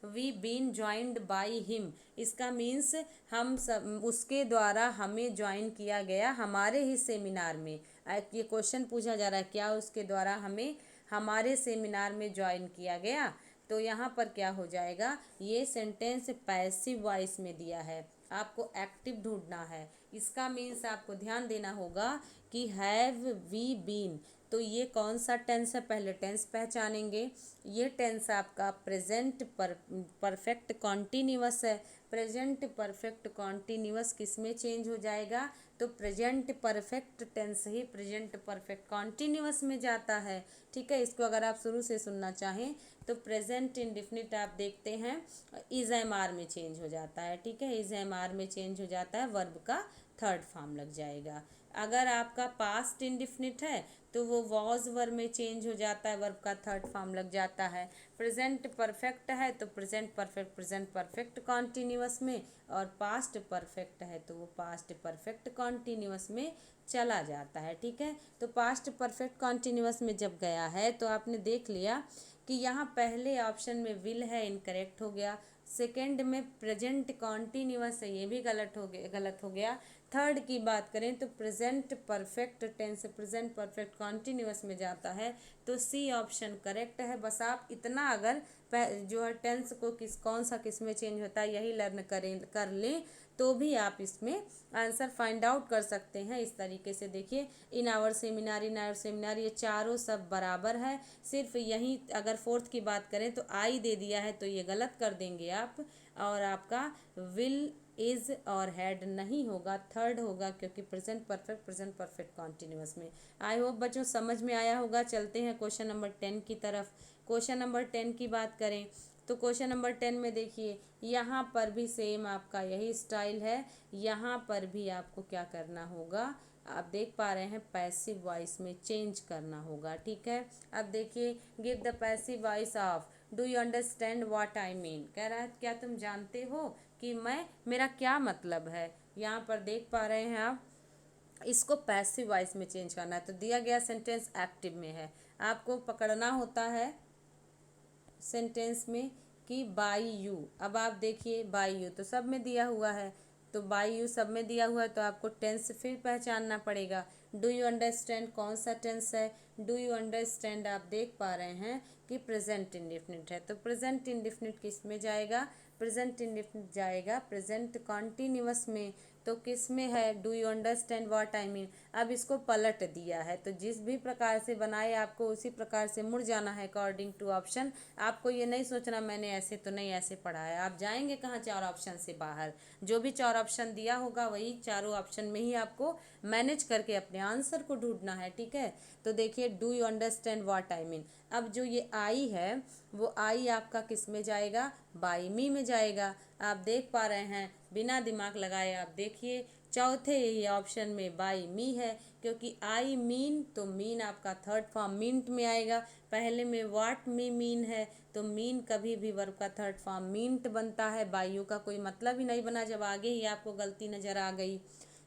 we been joined by him, इसका मीन्स हम सब उसके द्वारा हमें ज्वाइन किया गया हमारे ही सेमिनार में। ये क्वेश्चन पूछा जा रहा है क्या उसके द्वारा हमें हमारे सेमिनार में ज्वाइन किया गया। तो यहाँ पर क्या हो जाएगा, ये सेंटेंस पैसिव वॉइस में दिया है, आपको एक्टिव ढूंढना है। इसका मीन्स आपको ध्यान देना होगा कि हैव वी बीन, तो ये कौन सा टेंस है, पहले टेंस पहचानेंगे। ये टेंस आपका प्रेजेंट परफेक्ट कॉन्टिन्यूअस है। प्रेजेंट परफेक्ट कॉन्टिन्यूअस किस में चेंज हो जाएगा, तो प्रेजेंट परफेक्ट टेंस ही प्रेजेंट परफेक्ट कॉन्टिन्यूअस में जाता है, ठीक है। इसको अगर आप शुरू से सुनना चाहें तो प्रेजेंट इंडिफिनिट आप देखते हैं इज एम आर में चेंज हो जाता है, ठीक है, इज एम आर में चेंज हो जाता है, वर्ब का थर्ड फॉर्म लग जाएगा। अगर आपका पास्ट इंडिफिनिट है तो वो वॉज वर्ब में चेंज हो जाता है, वर्ब का थर्ड फॉर्म लग जाता है। प्रेजेंट परफेक्ट है तो प्रेजेंट परफेक्ट कॉन्टिन्यूअस में, और पास्ट परफेक्ट है तो वो पास्ट परफेक्ट कॉन्टिन्यूअस में चला जाता है, ठीक है। तो पास्ट परफेक्ट कॉन्टिन्यूअस में जब गया है तो आपने देख लिया कि यहाँ पहले ऑप्शन में विल है, इनकरेक्ट हो गया। सेकंड में प्रेजेंट कॉन्टिन्यूअस है, ये भी गलत हो गया। थर्ड की बात करें तो present perfect tense present perfect continuous में जाता है, तो सी ऑप्शन करेक्ट है। बस आप इतना अगर जो है टेंस को कौन सा किस में चेंज होता है यही लर्न कर लें तो भी आप इसमें आंसर फाइंड आउट कर सकते हैं। इस तरीके से देखिए इन आवर सेमिनार ये चारों सब बराबर है, सिर्फ यहीं अगर फोर्थ की बात करें तो आई दे दिया है तो ये गलत कर देंगे आप, और आपका विल इज और हैड नहीं होगा, थर्ड होगा, क्योंकि प्रेजेंट परफेक्ट कॉन्टिन्यूअस में। आई होप बच्चों समझ में आया होगा। चलते हैं क्वेश्चन नंबर 10 की तरफ। क्वेश्चन नंबर 10 की बात करें तो क्वेश्चन नंबर 10 में देखिए यहाँ पर भी सेम आपका यही स्टाइल है। यहाँ पर भी आपको क्या करना होगा, आप देख पा रहे हैं पैसिव वॉइस में चेंज करना होगा, ठीक है। अब देखिए give the passive voice of do you understand what I mean, कह रहा है क्या तुम जानते हो कि मेरा क्या मतलब है। यहाँ पर देख पा रहे हैं आप, इसको पैसिव वॉइस में चेंज करना है। तो दिया गया सेंटेंस एक्टिव में है, आपको पकड़ना होता है सेंटेंस में कि बाई यू। अब आप देखिए बाई यू तो सब में दिया हुआ है, तो बाई यू सब में दिया हुआ है, तो आपको टेंस फिर पहचानना पड़ेगा। डू यू अंडरस्टैंड कौन सा टेंस है? डू यू अंडरस्टैंड आप देख पा रहे हैं कि प्रेजेंट इंडेफिनिट है, तो प्रेजेंट इंडेफिनिट किस में जाएगा? प्रेजेंट इंडेफिनिट जाएगा प्रेजेंट कॉन्टिन्यूअस में। तो किस में है? Do you understand what I mean. अब इसको पलट दिया है, तो जिस भी प्रकार से बनाए आपको उसी प्रकार से मुड़ जाना है अकॉर्डिंग टू ऑप्शन। आपको ये नहीं सोचना मैंने ऐसे तो नहीं ऐसे पढ़ा है। आप जाएंगे कहाँ? चार ऑप्शन से बाहर। जो भी चार ऑप्शन दिया होगा वही चारों ऑप्शन में ही आपको मैनेज करके अपने आंसर को ढूंढना है, ठीक है। तो देखिए, do you understand what I mean. अब जो ये आई है वो आई आपका किस में जाएगा? बाई मी में जाएगा। आप देख पा रहे हैं, बिना दिमाग लगाए आप देखिए, चौथे यही ऑप्शन में बाई मी है, क्योंकि आई मीन तो मीन आपका थर्ड फॉर्म मीन्ट में आएगा। पहले में व्हाट मी मीन है, तो मीन कभी भी वर्ब का थर्ड फॉर्म मीन्ट बनता है। बाई का कोई मतलब ही नहीं बना जब आगे ही आपको गलती नज़र आ गई।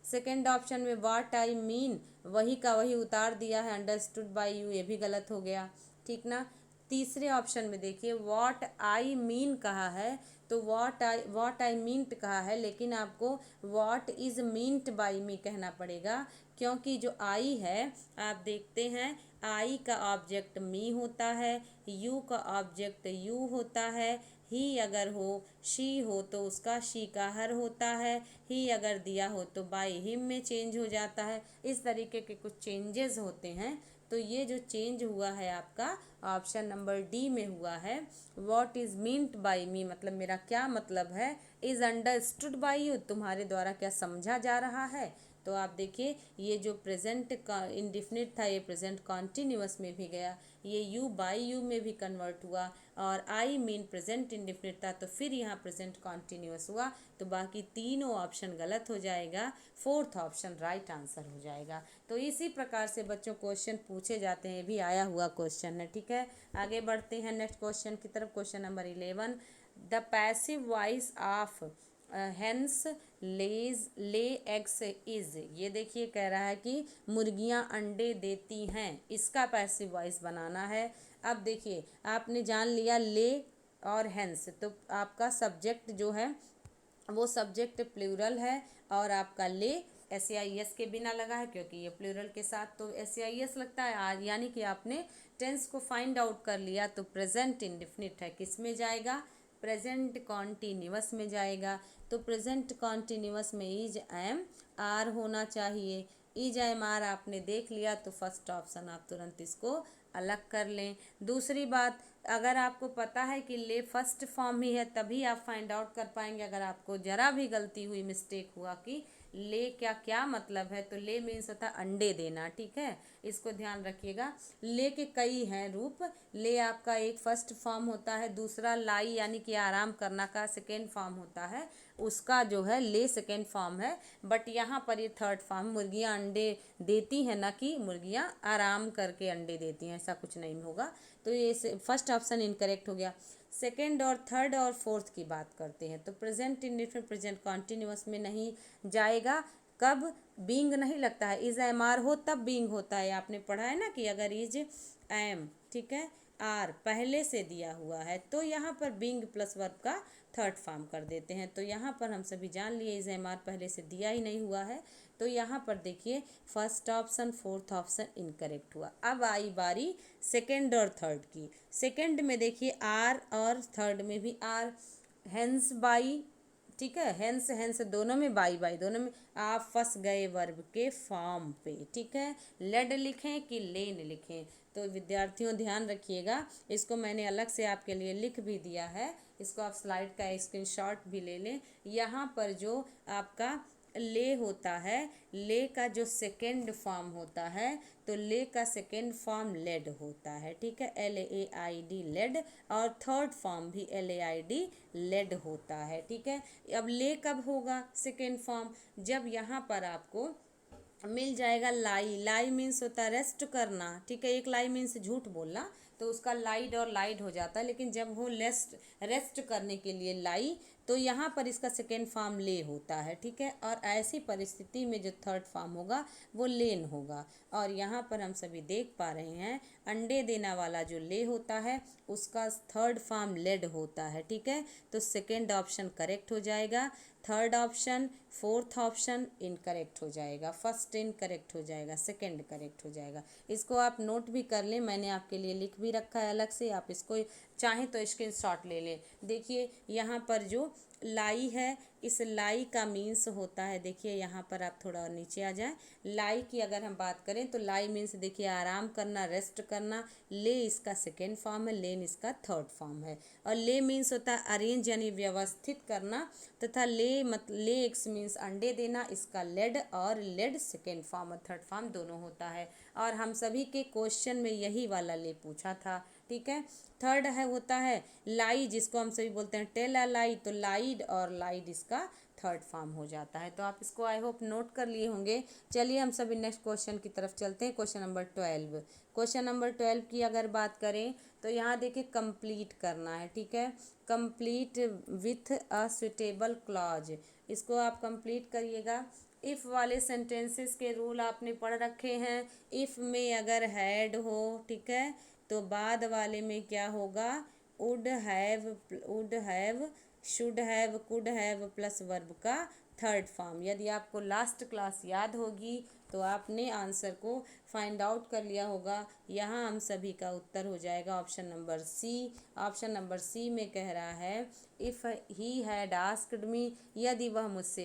सेकेंड ऑप्शन में व्हाट आई मीन वही का वही उतार दिया है, अंडरस्टूड बाई यू, ये भी गलत हो गया, ठीक ना। तीसरे ऑप्शन में देखिए, व्हाट आई मीन कहा है, तो व्हाट आई मीन्ट कहा है, लेकिन आपको व्हाट इज मीन्ट बाई मी कहना पड़ेगा, क्योंकि जो आई है आप देखते हैं आई का ऑब्जेक्ट मी होता है, यू का ऑब्जेक्ट यू होता है, ही अगर हो शी हो तो उसका शी का हर होता है, ही अगर दिया हो तो बाई हिम में चेंज हो जाता है। इस तरीके के कुछ चेंजेस होते हैं। तो ये जो चेंज हुआ है आपका ऑप्शन नंबर डी में हुआ है। व्हाट इज मीन्ट बाई मी मतलब मेरा क्या मतलब है, इज अंडरस्टूड बाई यू तुम्हारे द्वारा क्या समझा जा रहा है। तो आप देखिए, ये जो प्रेजेंट इंडिफिनिट था ये प्रेजेंट कॉन्टिन्यूअस में भी गया, ये यू बाई यू में भी कन्वर्ट हुआ, और आई मीन प्रेजेंट इंडिफिनिट था तो फिर यहाँ प्रेजेंट कॉन्टिन्यूअस हुआ। तो बाकी तीनों ऑप्शन गलत हो जाएगा, फोर्थ ऑप्शन राइट आंसर हो जाएगा। तो इसी प्रकार से बच्चों क्वेश्चन पूछे जाते हैं, भी आया हुआ क्वेश्चन है, ठीक है। आगे बढ़ते हैं नेक्स्ट क्वेश्चन की तरफ। Question number 11, the passive voice of hence lay eggs is. ये देखिए कह रहा है कि मुर्गियां अंडे देती हैं, इसका पैसिव वॉइस बनाना है। अब देखिए, आपने जान लिया ले और हेंस, तो आपका सब्जेक्ट जो है वो सब्जेक्ट प्लूरल है, और आपका ले एस के बिना लगा है, क्योंकि ये प्लूरल के साथ तो एस लगता है। आज यानी कि आपने टेंस को फाइंड आउट कर लिया। तो प्रेजेंट इंडिफिनिट है, किस में जाएगा? प्रेजेंट कॉन्टिन्यूअस में जाएगा। तो प्रेजेंट कॉन्टिन्यूअस में इज एम आर होना चाहिए। इज एम आर आपने देख लिया तो फर्स्ट ऑप्शन आप तुरंत इसको अलग कर लें। दूसरी बात, अगर आपको पता है कि ले फर्स्ट फॉर्म ही है तभी आप फाइंड आउट कर पाएंगे। अगर आपको जरा भी गलती हुई, मिस्टेक हुआ कि ले क्या मतलब है, तो ले मीन्स होता है अंडे देना, ठीक है, इसको ध्यान रखिएगा। ले के कई हैं रूप। ले आपका एक फर्स्ट फॉर्म होता है, दूसरा लाई यानी कि आराम करना का सेकेंड फॉर्म होता है, उसका जो है ले सेकेंड फॉर्म है। बट यहाँ पर ये थर्ड फॉर्म, मुर्गियाँ अंडे देती हैं, ना कि मुर्गियाँ आराम करके अंडे देती हैं, ऐसा कुछ नहीं होगा। तो ये फर्स्ट ऑप्शन इनकरेक्ट हो गया। सेकेंड और थर्ड और फोर्थ की बात करते हैं, तो प्रेजेंट इंडेफिनिट प्रेजेंट कॉन्टिन्यूअस में नहीं जाएगा। कब? बींग नहीं लगता है, इज एम आर हो तब बींग होता है। आपने पढ़ा है ना कि अगर इज एम, ठीक है, आर पहले से दिया हुआ है तो यहाँ पर बींग प्लस वर्ब का थर्ड फॉर्म कर देते हैं। तो यहाँ पर हम सभी जान लिए इज एम आर पहले से दिया ही नहीं हुआ है। तो यहाँ पर देखिए first option fourth option incorrect हुआ। अब आई बारी सेकेंड और थर्ड की। सेकेंड में देखिए आर और थर्ड में भी आर, हेंस बाई, ठीक है, हेंस हेंस दोनों में बाई बाई दोनों में। आप फंस गए वर्ब के फॉर्म पे, ठीक है। लेड लिखें कि लेन लिखें, तो विद्यार्थियों ध्यान रखिएगा। इसको मैंने अलग से आपके लिए लिख भी दिया है, इसको आप स्लाइड का स्क्रीनशॉट भी ले लें। यहाँ पर जो आपका ले होता है, ले का जो सेकेंड फॉर्म होता है, तो ले का सेकेंड फॉर्म लेड होता है, ठीक है, LAID लेड, और थर्ड फॉर्म भी LAID लेड होता है, ठीक है। अब ले कब होगा सेकेंड फॉर्म? जब यहाँ पर आपको मिल जाएगा लाई। लाई मीन्स होता है रेस्ट करना, ठीक है, एक लाई मीन्स झूठ बोलना, तो उसका लाइड और लाइड हो जाता है। लेकिन जब हो रेस्ट करने के लिए लाई, तो यहाँ पर इसका सेकेंड फॉर्म ले होता है, ठीक है। और ऐसी परिस्थिति में जो थर्ड फॉर्म होगा वो लेन होगा। और यहाँ पर हम सभी देख पा रहे हैं अंडे देना वाला जो ले होता है उसका थर्ड फॉर्म लेड होता है, ठीक है। तो सेकेंड ऑप्शन करेक्ट हो जाएगा। Third option, fourth option incorrect हो जाएगा, फर्स्ट इनकरेक्ट हो जाएगा, सेकंड करेक्ट हो जाएगा। इसको आप नोट भी कर लें, मैंने आपके लिए लिख भी रखा है अलग से, आप इसको चाहें तो स्क्रीनशॉट ले लें। देखिए यहाँ पर जो लाई है, इस लाई का मीन्स होता है, देखिए यहाँ पर आप थोड़ा नीचे आ जाएं, लाई की अगर हम बात करें तो लाई मीन्स देखिए आराम करना, रेस्ट करना। ले इसका सेकेंड फॉर्म है, लेन इसका थर्ड फॉर्म है। और ले मीन्स होता है अरेंज यानी व्यवस्थित करना, तथा ले एक्स मीन्स अंडे देना, इसका लेड, और लेड सेकेंड फॉर्म और थर्ड फॉर्म दोनों होता है। और हम सभी के क्वेश्चन में यही वाला ले पूछा था, ठीक है। थर्ड है होता है लाई, जिसको हम सभी बोलते हैं टेल अ लाई, तो लाइड और लाइड इसका थर्ड फॉर्म हो जाता है। तो आप इसको आई होप नोट कर लिए होंगे। चलिए हम सभी नेक्स्ट क्वेश्चन की तरफ चलते हैं। Question number 12। क्वेश्चन नंबर 12 की अगर बात करें तो यहाँ देखिए कंप्लीट करना है, ठीक है। Complete with a suitable clause, इसको आप कंप्लीट करिएगा। इफ़ वाले सेंटेंसेस के रूल आपने पढ़ रखे हैं। इफ़ में अगर हैड हो, ठीक है, तो बाद वाले में क्या होगा, would have, should have, could have plus verb का थर्ड फॉर्म। यदि आपको लास्ट क्लास याद होगी तो आपने आंसर को फाइंड आउट कर लिया होगा। यहाँ हम सभी का उत्तर हो जाएगा option number C. Option number C में कह रहा है if he had asked me, यदि वह मुझसे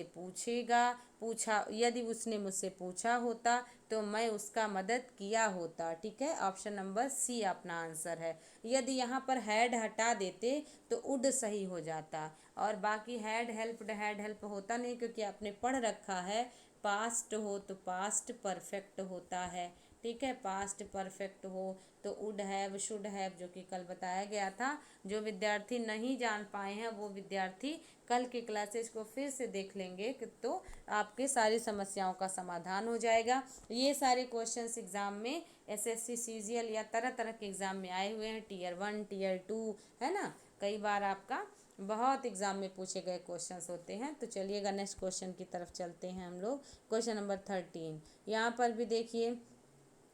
यदि उसने मुझसे पूछा होता तो मैं उसका मदद किया होता, ठीक है। ऑप्शन नंबर सी अपना आंसर है। यदि यहाँ पर हैड हटा देते तो वुड सही हो जाता, और बाकी हैड हेल्प होता नहीं, क्योंकि आपने पढ़ रखा है पास्ट हो तो पास्ट परफेक्ट होता है, ठीक है। पास्ट परफेक्ट हो तो वुड हैव, शुड हैव, जो कि कल बताया गया था। जो विद्यार्थी नहीं जान पाए हैं वो विद्यार्थी कल के क्लासेस को फिर से देख लेंगे तो आपके सारी समस्याओं का समाधान हो जाएगा। ये सारे क्वेश्चंस एग्जाम में एसएससी सीजीएल या तरह तरह के एग्जाम में आए हुए हैं, टीयर 1 टीयर 2, है ना। कई बार आपका बहुत एग्जाम में पूछे गए क्वेश्चंस होते हैं। तो चलिएगा नेक्स्ट क्वेश्चन की तरफ चलते हैं हम लोग। क्वेश्चन नंबर 13, यहाँ पर भी देखिए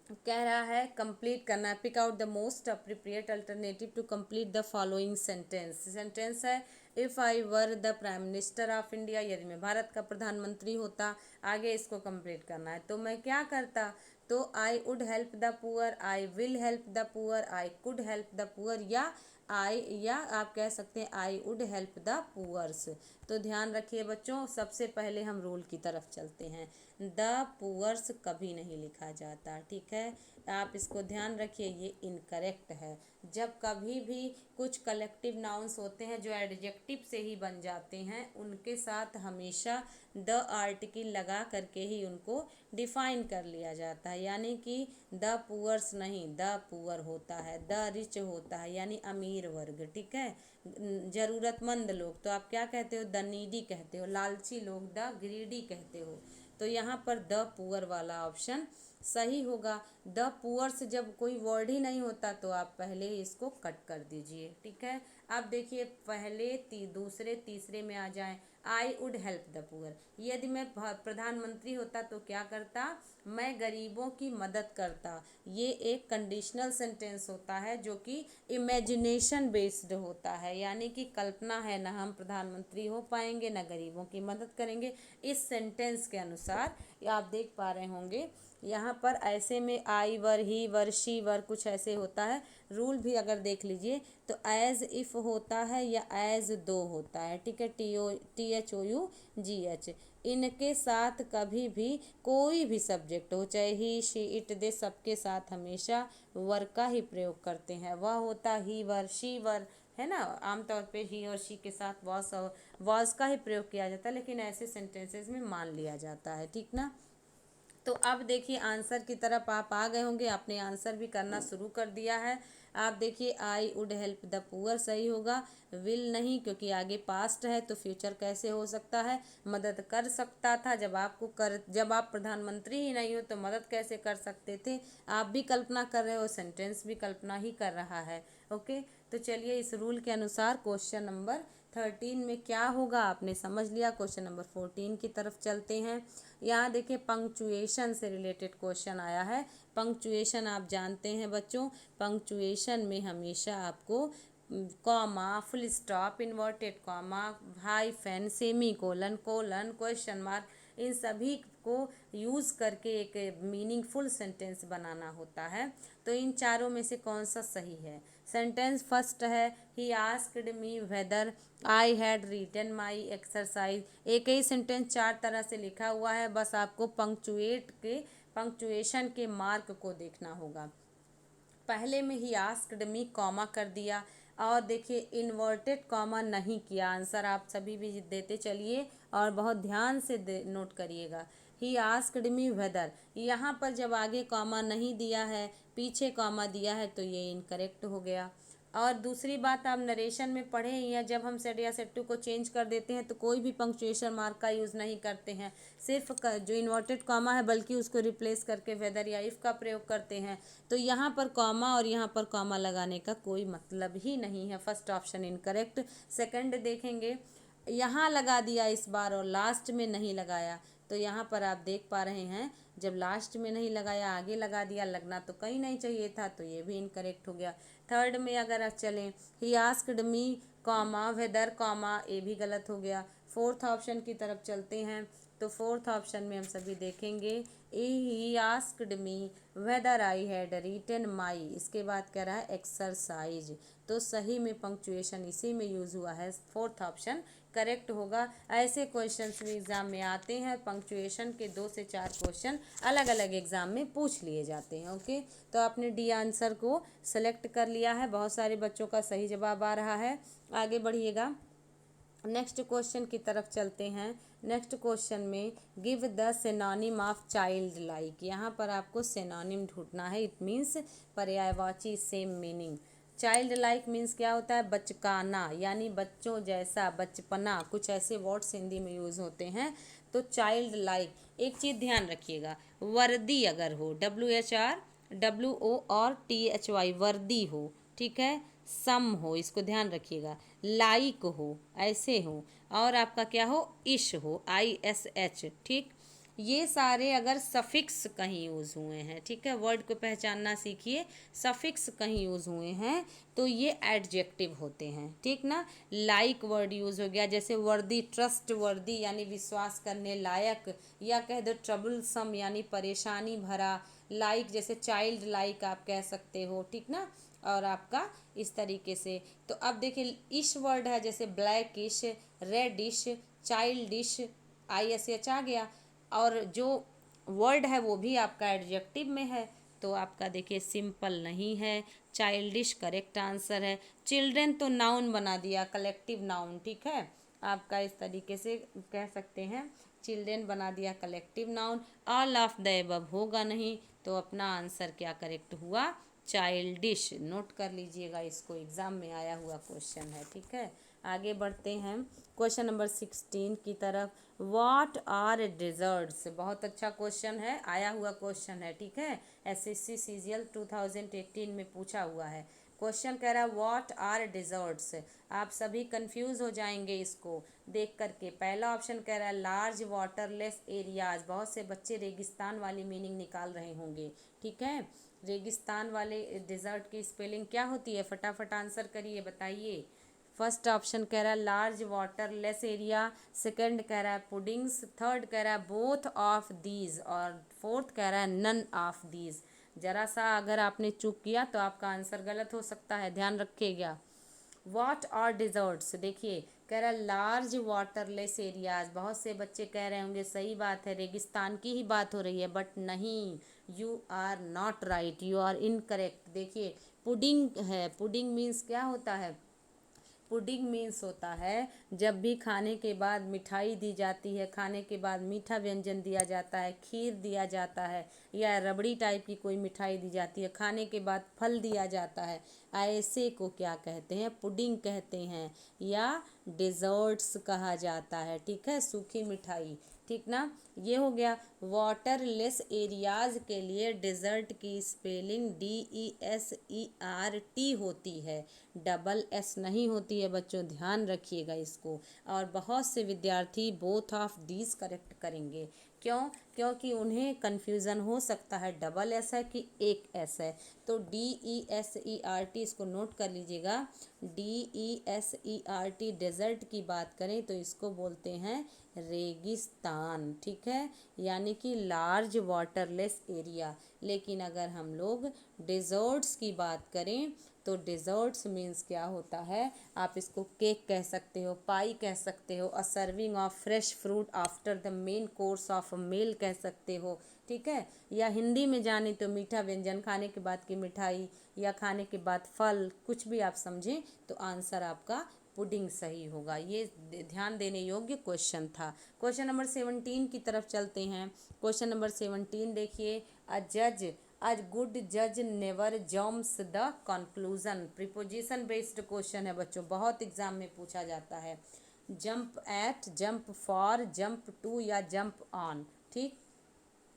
कह रहा है कंप्लीट करना है। Pick out the most appropriate alternative to complete the following sentence. Sentence है if I were the prime minister of India, यदि मैं भारत का प्रधानमंत्री होता। आगे इसको कंप्लीट करना है, तो मैं क्या करता, तो I would help the poor, I will help the poor, I could help the poor, या आप कह सकते हैं I would help the poors. तो ध्यान रखिए बच्चों, सबसे पहले हम रूल की तरफ चलते हैं। द पुअर्स कभी नहीं लिखा जाता, ठीक है। आप इसको ध्यान रखिए, ये इनकरेक्ट है। जब कभी भी कुछ कलेक्टिव नाउन्स होते हैं जो एडजेक्टिव से ही बन जाते हैं, उनके साथ हमेशा द आर्टिकल लगा करके ही उनको डिफाइन कर लिया जाता है। यानी कि द पुअर्स नहीं, द पुअर होता है, द रिच होता है यानी अमीर वर्ग, ठीक है। ज़रूरतमंद लोग तो आप क्या कहते हो, द नीडी कहते हो। लालची लोग द ग्रीडी कहते हो। तो यहाँ पर द पुअर वाला ऑप्शन सही होगा। द पुअर से जब कोई वर्ड ही नहीं होता तो आप पहले ही इसको कट कर दीजिए, ठीक है। अब देखिए पहले दूसरे तीसरे में आ जाएं। आई वुड हेल्प द पुअर, यदि मैं प्रधानमंत्री होता तो क्या करता, मैं गरीबों की मदद करता। ये एक कंडीशनल सेंटेंस होता है जो कि इमेजिनेशन बेस्ड होता है, यानी कि कल्पना है, ना हम प्रधानमंत्री हो पाएंगे ना गरीबों की मदद करेंगे। इस सेंटेंस के अनुसार आप देख पा रहे होंगे यहाँ पर ऐसे में आई वर, ही वर, शी वर कुछ ऐसे होता है। रूल भी अगर देख लीजिए तो एज इफ़ होता है या एज दो होता है, ठीक है। THOUGH, इनके साथ कभी भी कोई भी सब्जेक्ट हो, चाहे ही, शी, इट, दे, सबके साथ हमेशा वर का ही प्रयोग करते हैं। वह होता ही वर, शी वर, है ना। आमतौर पे ही और शी के साथ वॉज का ही प्रयोग किया जाता है, लेकिन ऐसे सेंटेंसेस में मान लिया जाता है, ठीक ना। तो अब देखिए आंसर की तरफ आप आ गए होंगे, आपने आंसर भी करना शुरू कर दिया है। आप देखिए आई वुड हेल्प द पुअर सही होगा, विल नहीं क्योंकि आगे पास्ट है तो फ्यूचर कैसे हो सकता है। मदद कर सकता था, जब आप प्रधानमंत्री ही नहीं हो तो मदद कैसे कर सकते थे। आप भी कल्पना कर रहे हो, सेंटेंस भी कल्पना ही कर रहा है। ओके, तो चलिए इस रूल के अनुसार क्वेश्चन नंबर 13 में क्या होगा आपने समझ लिया। क्वेश्चन नंबर 14 की तरफ चलते हैं। यहाँ देखिए पंक्चुएशन से रिलेटेड क्वेश्चन आया है। पंक्चुएशन आप जानते हैं बच्चों, पंक्चुएशन में हमेशा आपको comma, full stop, inverted comma, hyphen, semicolon, colon, question mark, इन सभी को यूज़ करके एक मीनिंगफुल सेंटेंस बनाना होता है। तो इन चारों में से कौन सा सही है? सेंटेंस फर्स्ट है, he asked me whether I had written my exercise. एक ही सेंटेंस चार तरह से लिखा हुआ है, बस आपको पंक्चुएशन के मार्क को देखना होगा। पहले में ही आस्क्ड मी कॉमा कर दिया, और देखिए इन्वर्टेड कॉमा नहीं किया। आंसर आप सभी भी देते चलिए और बहुत ध्यान से नोट करिएगा। ही आस्क्ड मी वेदर, यहाँ पर जब आगे कॉमा नहीं दिया है, पीछे कॉमा दिया है, तो ये इनकरेक्ट हो गया। और दूसरी बात, आप नरेशन में पढ़े ही हैं, जब हम सेड या सेड टू को चेंज कर देते हैं तो कोई भी पंक्चुएशन मार्क का यूज़ नहीं करते हैं, सिर्फ जो इन्वर्टेड कॉमा है बल्कि उसको रिप्लेस करके वेदर या इफ़ का प्रयोग करते हैं। तो यहाँ पर कॉमा और यहाँ पर कॉमा लगाने का कोई मतलब ही नहीं है। First option incorrect. सेकंड देखेंगे, यहाँ लगा दिया इस बार और लास्ट में नहीं लगाया, तो यहाँ पर आप देख पा रहे हैं जब लास्ट में नहीं लगाया आगे लगा दिया, लगना तो कहीं नहीं चाहिए था, तो ये भी इनकरेक्ट हो गया। थर्ड में अगर आप चलें, he asked me comma whether comma, ये भी गलत हो गया। फोर्थ ऑप्शन की तरफ चलते हैं, तो फोर्थ ऑप्शन में हम सभी देखेंगे, he asked me whether I had written my, इसके बाद कह रहा है एक्सरसाइज, तो सही में पंक्चुएशन इसी में यूज़ हुआ है, फोर्थ ऑप्शन करेक्ट होगा। ऐसे क्वेश्चंस भी एग्ज़ाम में आते हैं, पंक्चुएशन के 2 से 4 क्वेश्चन अलग अलग एग्ज़ाम में पूछ लिए जाते हैं। ओके, तो आपने डी आंसर को सेलेक्ट कर लिया है, बहुत सारे बच्चों का सही जवाब आ रहा है। आगे बढ़िएगा, नेक्स्ट क्वेश्चन की तरफ चलते हैं। नेक्स्ट क्वेश्चन में give the synonym of child like, यहाँ पर आपको सिनोनिम ढूंढना है। इट मीन्स पर्यायवाची, same meaning. Child like means क्या होता है? बचकाना, यानी बच्चों जैसा, बचपना, कुछ ऐसे वर्ड्स हिंदी में यूज़ होते हैं। तो चाइल्ड लाइक, एक चीज़ ध्यान रखिएगा, वर्दी अगर हो, WHRWORTHY, वर्दी हो, ठीक है, सम हो, इसको ध्यान रखिएगा, लाइक हो, ऐसे हो, और आपका क्या हो, इश हो, ISH, ठीक। ये सारे अगर सफिक्स कहीं यूज़ हुए हैं, ठीक है, वर्ड को पहचानना सीखिए, सफिक्स कहीं यूज़ हुए हैं तो ये एडजेक्टिव होते हैं, ठीक ना। लाइक वर्ड यूज़ हो गया, जैसे वर्दी, ट्रस्ट वर्दी यानी विश्वास करने लायक, या कह दो ट्रबलसम यानी परेशानी भरा, लाइक जैसे चाइल्ड लाइक आप कह सकते हो, ठीक ना। और आपका इस तरीके से, तो अब देखिए इश वर्ड है, जैसे ब्लैकिश, रेडिश, चाइल्डिश, ISH आ गया, और जो वर्ड है वो भी आपका एडजेक्टिव में है, तो आपका देखिए सिंपल नहीं है, चाइल्डिश करेक्ट आंसर है। चिल्ड्रेन तो नाउन बना दिया, कलेक्टिव नाउन, ठीक है, आपका इस तरीके से कह सकते हैं, चिल्ड्रेन बना दिया collective noun. All of the above होगा नहीं, तो अपना आंसर क्या करेक्ट हुआ, चाइल्डिश। नोट कर लीजिएगा, इसको एग्ज़ाम में आया हुआ क्वेश्चन है, ठीक है। आगे बढ़ते हैं क्वेश्चन नंबर 16 की तरफ। व्हाट आर डिजर्ट्स, बहुत अच्छा क्वेश्चन है, आया हुआ क्वेश्चन है, ठीक है, SSC CGL 2018 में पूछा हुआ है। क्वेश्चन कह रहा है व्हाट आर डिजर्ट्स, आप सभी कंफ्यूज हो जाएंगे इसको देख करके। पहला ऑप्शन कह रहा है लार्ज वाटरलेस एरियाज, बहुत से बच्चे रेगिस्तान वाली मीनिंग निकाल रहे होंगे, ठीक है। रेगिस्तान वाले डिजर्ट की स्पेलिंग क्या होती है, फटाफट आंसर करिए, बताइए। फर्स्ट ऑप्शन कह रहा है लार्ज वाटरलेस एरिया, सेकंड कह रहा है पुडिंग्स, थर्ड कह रहा है बोथ ऑफ दीज, और फोर्थ कह रहा है नन ऑफ दीज। जरा सा अगर आपने चूक किया तो आपका आंसर गलत हो सकता है, ध्यान रखिएगा। व्हाट आर डिजर्ट्स, देखिए कह रहा है लार्ज वाटरलेस एरियाज, बहुत से बच्चे कह रहे होंगे सही बात है, रेगिस्तान की ही बात हो रही है, बट नहीं, you are not right, you are incorrect. देखिए पुडिंग है, पुडिंग मीन्स क्या होता है, पुडिंग मीन्स होता है जब भी खाने के बाद मिठाई दी जाती है, खाने के बाद मीठा व्यंजन दिया जाता है, खीर दिया जाता है, या रबड़ी टाइप की कोई मिठाई दी जाती है, खाने के बाद फल दिया जाता है, ऐसे को क्या कहते हैं, पुडिंग कहते हैं, या डिज़र्ट्स कहा जाता है, ठीक है, सूखी मिठाई, ठीक ना। ये हो गया। वाटरलेस एरियाज के लिए डिज़र्ट की स्पेलिंग DESERT होती है, डबल एस नहीं होती है बच्चों, ध्यान रखिएगा इसको। और बहुत से विद्यार्थी बोथ ऑफ दीज करेक्ट करेंगे। क्यों? क्योंकि उन्हें कन्फ्यूज़न हो सकता है डबल एस है कि एक एस है। तो DESERT इसको नोट कर लीजिएगा। DESERT डेजर्ट की बात करें तो इसको बोलते हैं रेगिस्तान, ठीक है, यानी कि लार्ज वाटरलेस एरिया। लेकिन अगर हम लोग डेजर्ट्स की बात करें तो डेजर्ट्स मीन्स क्या होता है, आप इसको केक कह सकते हो, पाई कह सकते हो, a serving of fresh fruit after the main course of a meal कह सकते हो, ठीक है। या हिंदी में जाने तो मीठा व्यंजन, खाने के बाद की मिठाई या खाने के बाद फल, कुछ भी आप समझें तो आंसर आपका पुडिंग सही होगा। ये ध्यान देने योग्य क्वेश्चन था। क्वेश्चन नंबर 17 की तरफ चलते हैं। क्वेश्चन नंबर 17 देखिए, अ गुड जज never jumps the conclusion. Preposition based question है बच्चों, बहुत एग्जाम में पूछा जाता है। Jump at, jump for, jump to या जंप ऑन, ठीक।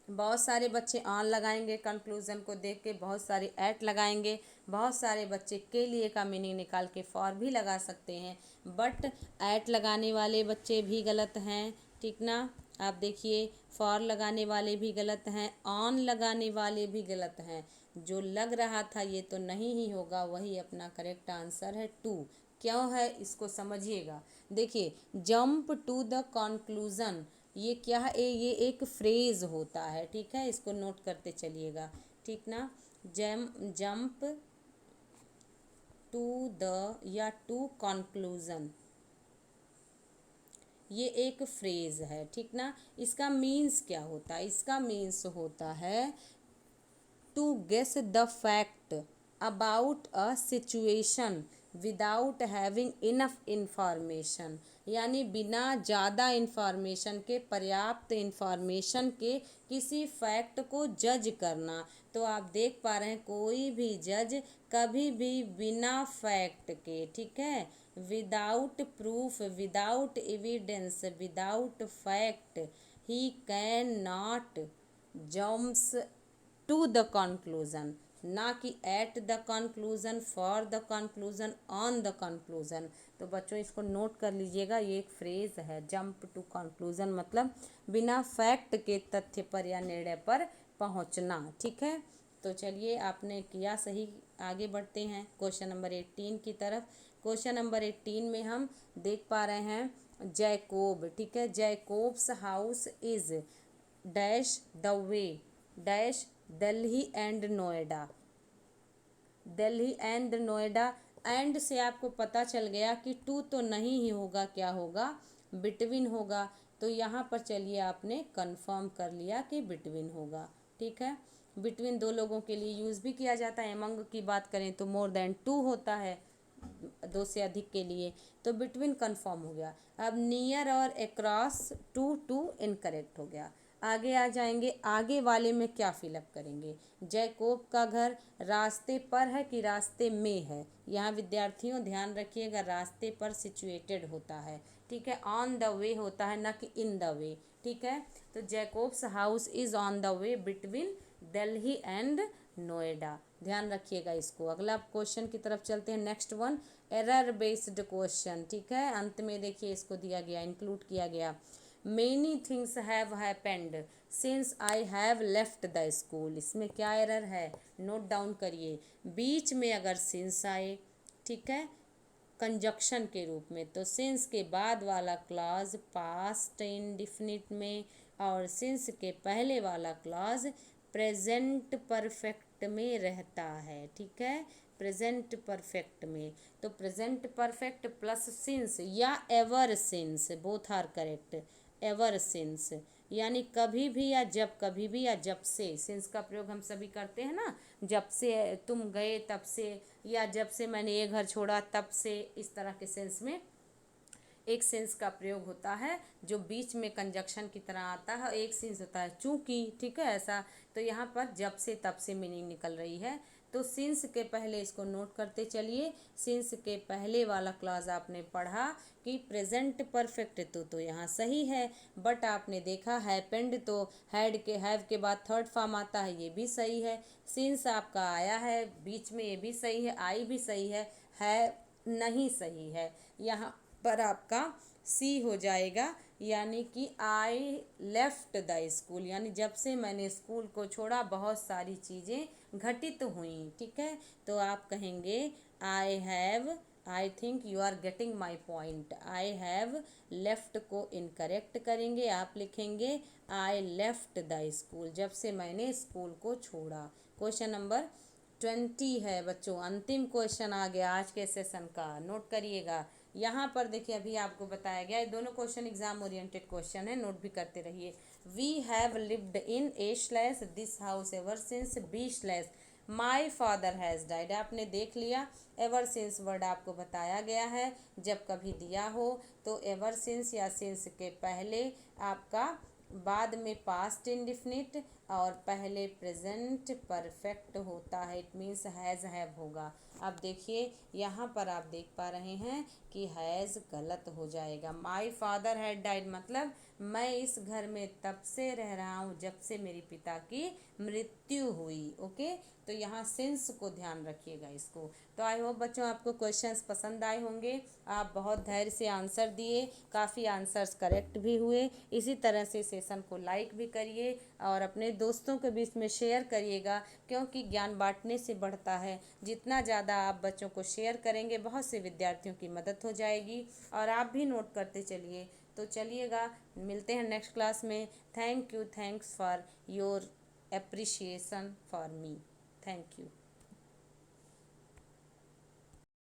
बहुत सारे बच्चे ऑन लगाएंगे कंक्लूज़न को देख के, बहुत सारे एट लगाएंगे, बहुत सारे बच्चे के लिए का मीनिंग निकाल के फॉर भी लगा सकते हैं। बट एट लगाने वाले बच्चे भी गलत हैं, ठीक ना। आप देखिए, फॉर लगाने वाले भी गलत हैं, ऑन लगाने वाले भी गलत हैं। जो लग रहा था ये तो नहीं ही होगा, वही अपना करेक्ट आंसर है टू। क्यों है इसको समझिएगा। देखिए, जंप टू द कंक्लूज़न, ये क्या है, ये एक फ्रेज होता है, ठीक है, इसको नोट करते चलिएगा, ठीक ना। जंप टू द या टू कंक्लूजन, ये एक फ्रेज है, ठीक ना। इसका मीन्स क्या होता है? इसका मीन्स होता है to guess the fact about a situation without having enough information, यानी बिना ज़्यादा इंफॉर्मेशन के, पर्याप्त इंफॉर्मेशन के किसी फैक्ट को जज करना। तो आप देख पा रहे हैं कोई भी जज कभी भी बिना फैक्ट के, ठीक है, without proof, without evidence, without fact, he can not jumps to the conclusion, ना कि at the conclusion, for the conclusion, on the conclusion. तो बच्चों इसको नोट कर लीजिएगा, ये एक फ्रेज है, जंप टू कंक्लूजन मतलब बिना फैक्ट के तथ्य पर या निर्णय पर पहुंचना, ठीक है। तो चलिए, आपने किया सही, आगे बढ़ते हैं क्वेश्चन नंबर 18 की तरफ। क्वेश्चन नंबर 18 में हम देख पा रहे हैं जैकोब, ठीक है, Jacobs house is dash the way dash Delhi and Noida, Delhi and Noida. And से आपको पता चल गया कि टू तो नहीं ही होगा, क्या होगा, बिटवीन होगा। तो यहाँ पर चलिए आपने कंफर्म कर लिया कि बिटवीन होगा, ठीक है। बिटवीन दो लोगों के लिए यूज़ भी किया जाता है। अमंग की बात करें तो मोर देन टू होता है, दो से अधिक के लिए। तो बिटवीन कंफर्म हो गया। अब नियर और अक्रॉस, टू टू इनकरेक्ट हो गया। आगे आ जाएंगे, आगे वाले में क्या फिलअप करेंगे। जैकोब का घर रास्ते पर है कि रास्ते में है? यहाँ विद्यार्थियों ध्यान रखिएगा, रास्ते पर सिचुएटेड होता है, ठीक है, ऑन द वे होता है, ना कि इन द वे, ठीक है। तो Jacobs house is on the way between Delhi and Noida, ध्यान रखिएगा इसको। अगला क्वेश्चन की तरफ चलते हैं, next one error based question, ठीक है। अंत में देखिए इसको दिया गया, इंक्लूड किया गया, many things have happened since I have left the school. इसमें क्या एरर है, नोट डाउन करिए। बीच में अगर सिंस आए, ठीक है, कंजक्शन के रूप में, तो सिंस के बाद वाला क्लॉज पास्ट इंडिफिनिट में, और सिंस के पहले वाला क्लॉज प्रेजेंट परफेक्ट में रहता है, ठीक है, प्रेजेंट परफेक्ट में। तो प्रेजेंट परफेक्ट प्लस सिंस या ever since, both are correct. Ever since यानी कभी भी या जब, कभी भी या जब से। सिंस का प्रयोग हम सभी करते हैं ना, जब से तुम गए तब से, या जब से मैंने ये घर छोड़ा तब से, इस तरह के सेंस में एक सेंस का प्रयोग होता है जो बीच में कंजक्शन की तरह आता है। एक सेंस होता है चूंकि, ठीक है, ऐसा। तो यहाँ पर जब से तब से मीनिंग निकल रही है। तो सिंस के पहले इसको नोट करते चलिए। सिंस के पहले वाला क्लॉज आपने पढ़ा कि प्रेजेंट परफेक्ट, तो यहाँ सही है। बट आपने देखा हैपेंड तो हैड के, हैव के बाद थर्ड फॉर्म आता है, ये भी सही है। सिंस आपका आया है बीच में, ये भी सही है। आई भी सही है। है नहीं सही है। यहाँ पर आपका सी हो जाएगा, यानी कि आई लेफ्ट द स्कूल, यानी जब से मैंने स्कूल को छोड़ा बहुत सारी चीज़ें घटित हुई। ठीक है, तो आप कहेंगे I have, I think you are getting my point, I have left को इनकरेक्ट करेंगे, आप लिखेंगे आई लेफ्ट द स्कूल, जब से मैंने स्कूल को छोड़ा। क्वेश्चन नंबर 20 है बच्चों, अंतिम क्वेश्चन आ गया आज के सेशन का, नोट करिएगा। यहाँ पर देखिए अभी आपको बताया गया है, दोनों क्वेश्चन एग्जाम ओरिएंटेड क्वेश्चन है, नोट भी करते रहिए। We have lived in A slash this house ever since B slash my father has died. आपने देख लिया, एवर सिंस वर्ड आपको बताया गया है, जब कभी दिया हो तो एवर सिंस या सिंस के पहले आपका बाद में पास्ट इंडिफिनिट और पहले प्रेजेंट परफेक्ट होता है, इट मीन्स हैज़ हैव होगा। अब देखिए यहाँ पर आप देख पा रहे हैं कि हैज़ गलत हो जाएगा। माई फादर हैड डाइड मतलब मैं इस घर में तब से रह रहा हूँ जब से मेरे पिता की मृत्यु हुई। ओके, तो यहाँ सिंस को ध्यान रखिएगा इसको। तो आई होप बच्चों आपको क्वेश्चंस पसंद आए होंगे, आप बहुत धैर्य से आंसर दिए, काफ़ी आंसर्स करेक्ट भी हुए। इसी तरह से सेशन को लाइक भी करिए और अपने दोस्तों के बीच में शेयर करिएगा, क्योंकि ज्ञान बांटने से बढ़ता है। जितना ज़्यादा आप बच्चों को शेयर करेंगे बहुत से विद्यार्थियों की मदद हो जाएगी, और आप भी नोट करते चलिए। तो चलिएगा, मिलते हैं नेक्स्ट क्लास में। Thank you, thanks for your appreciation for me. Thank you.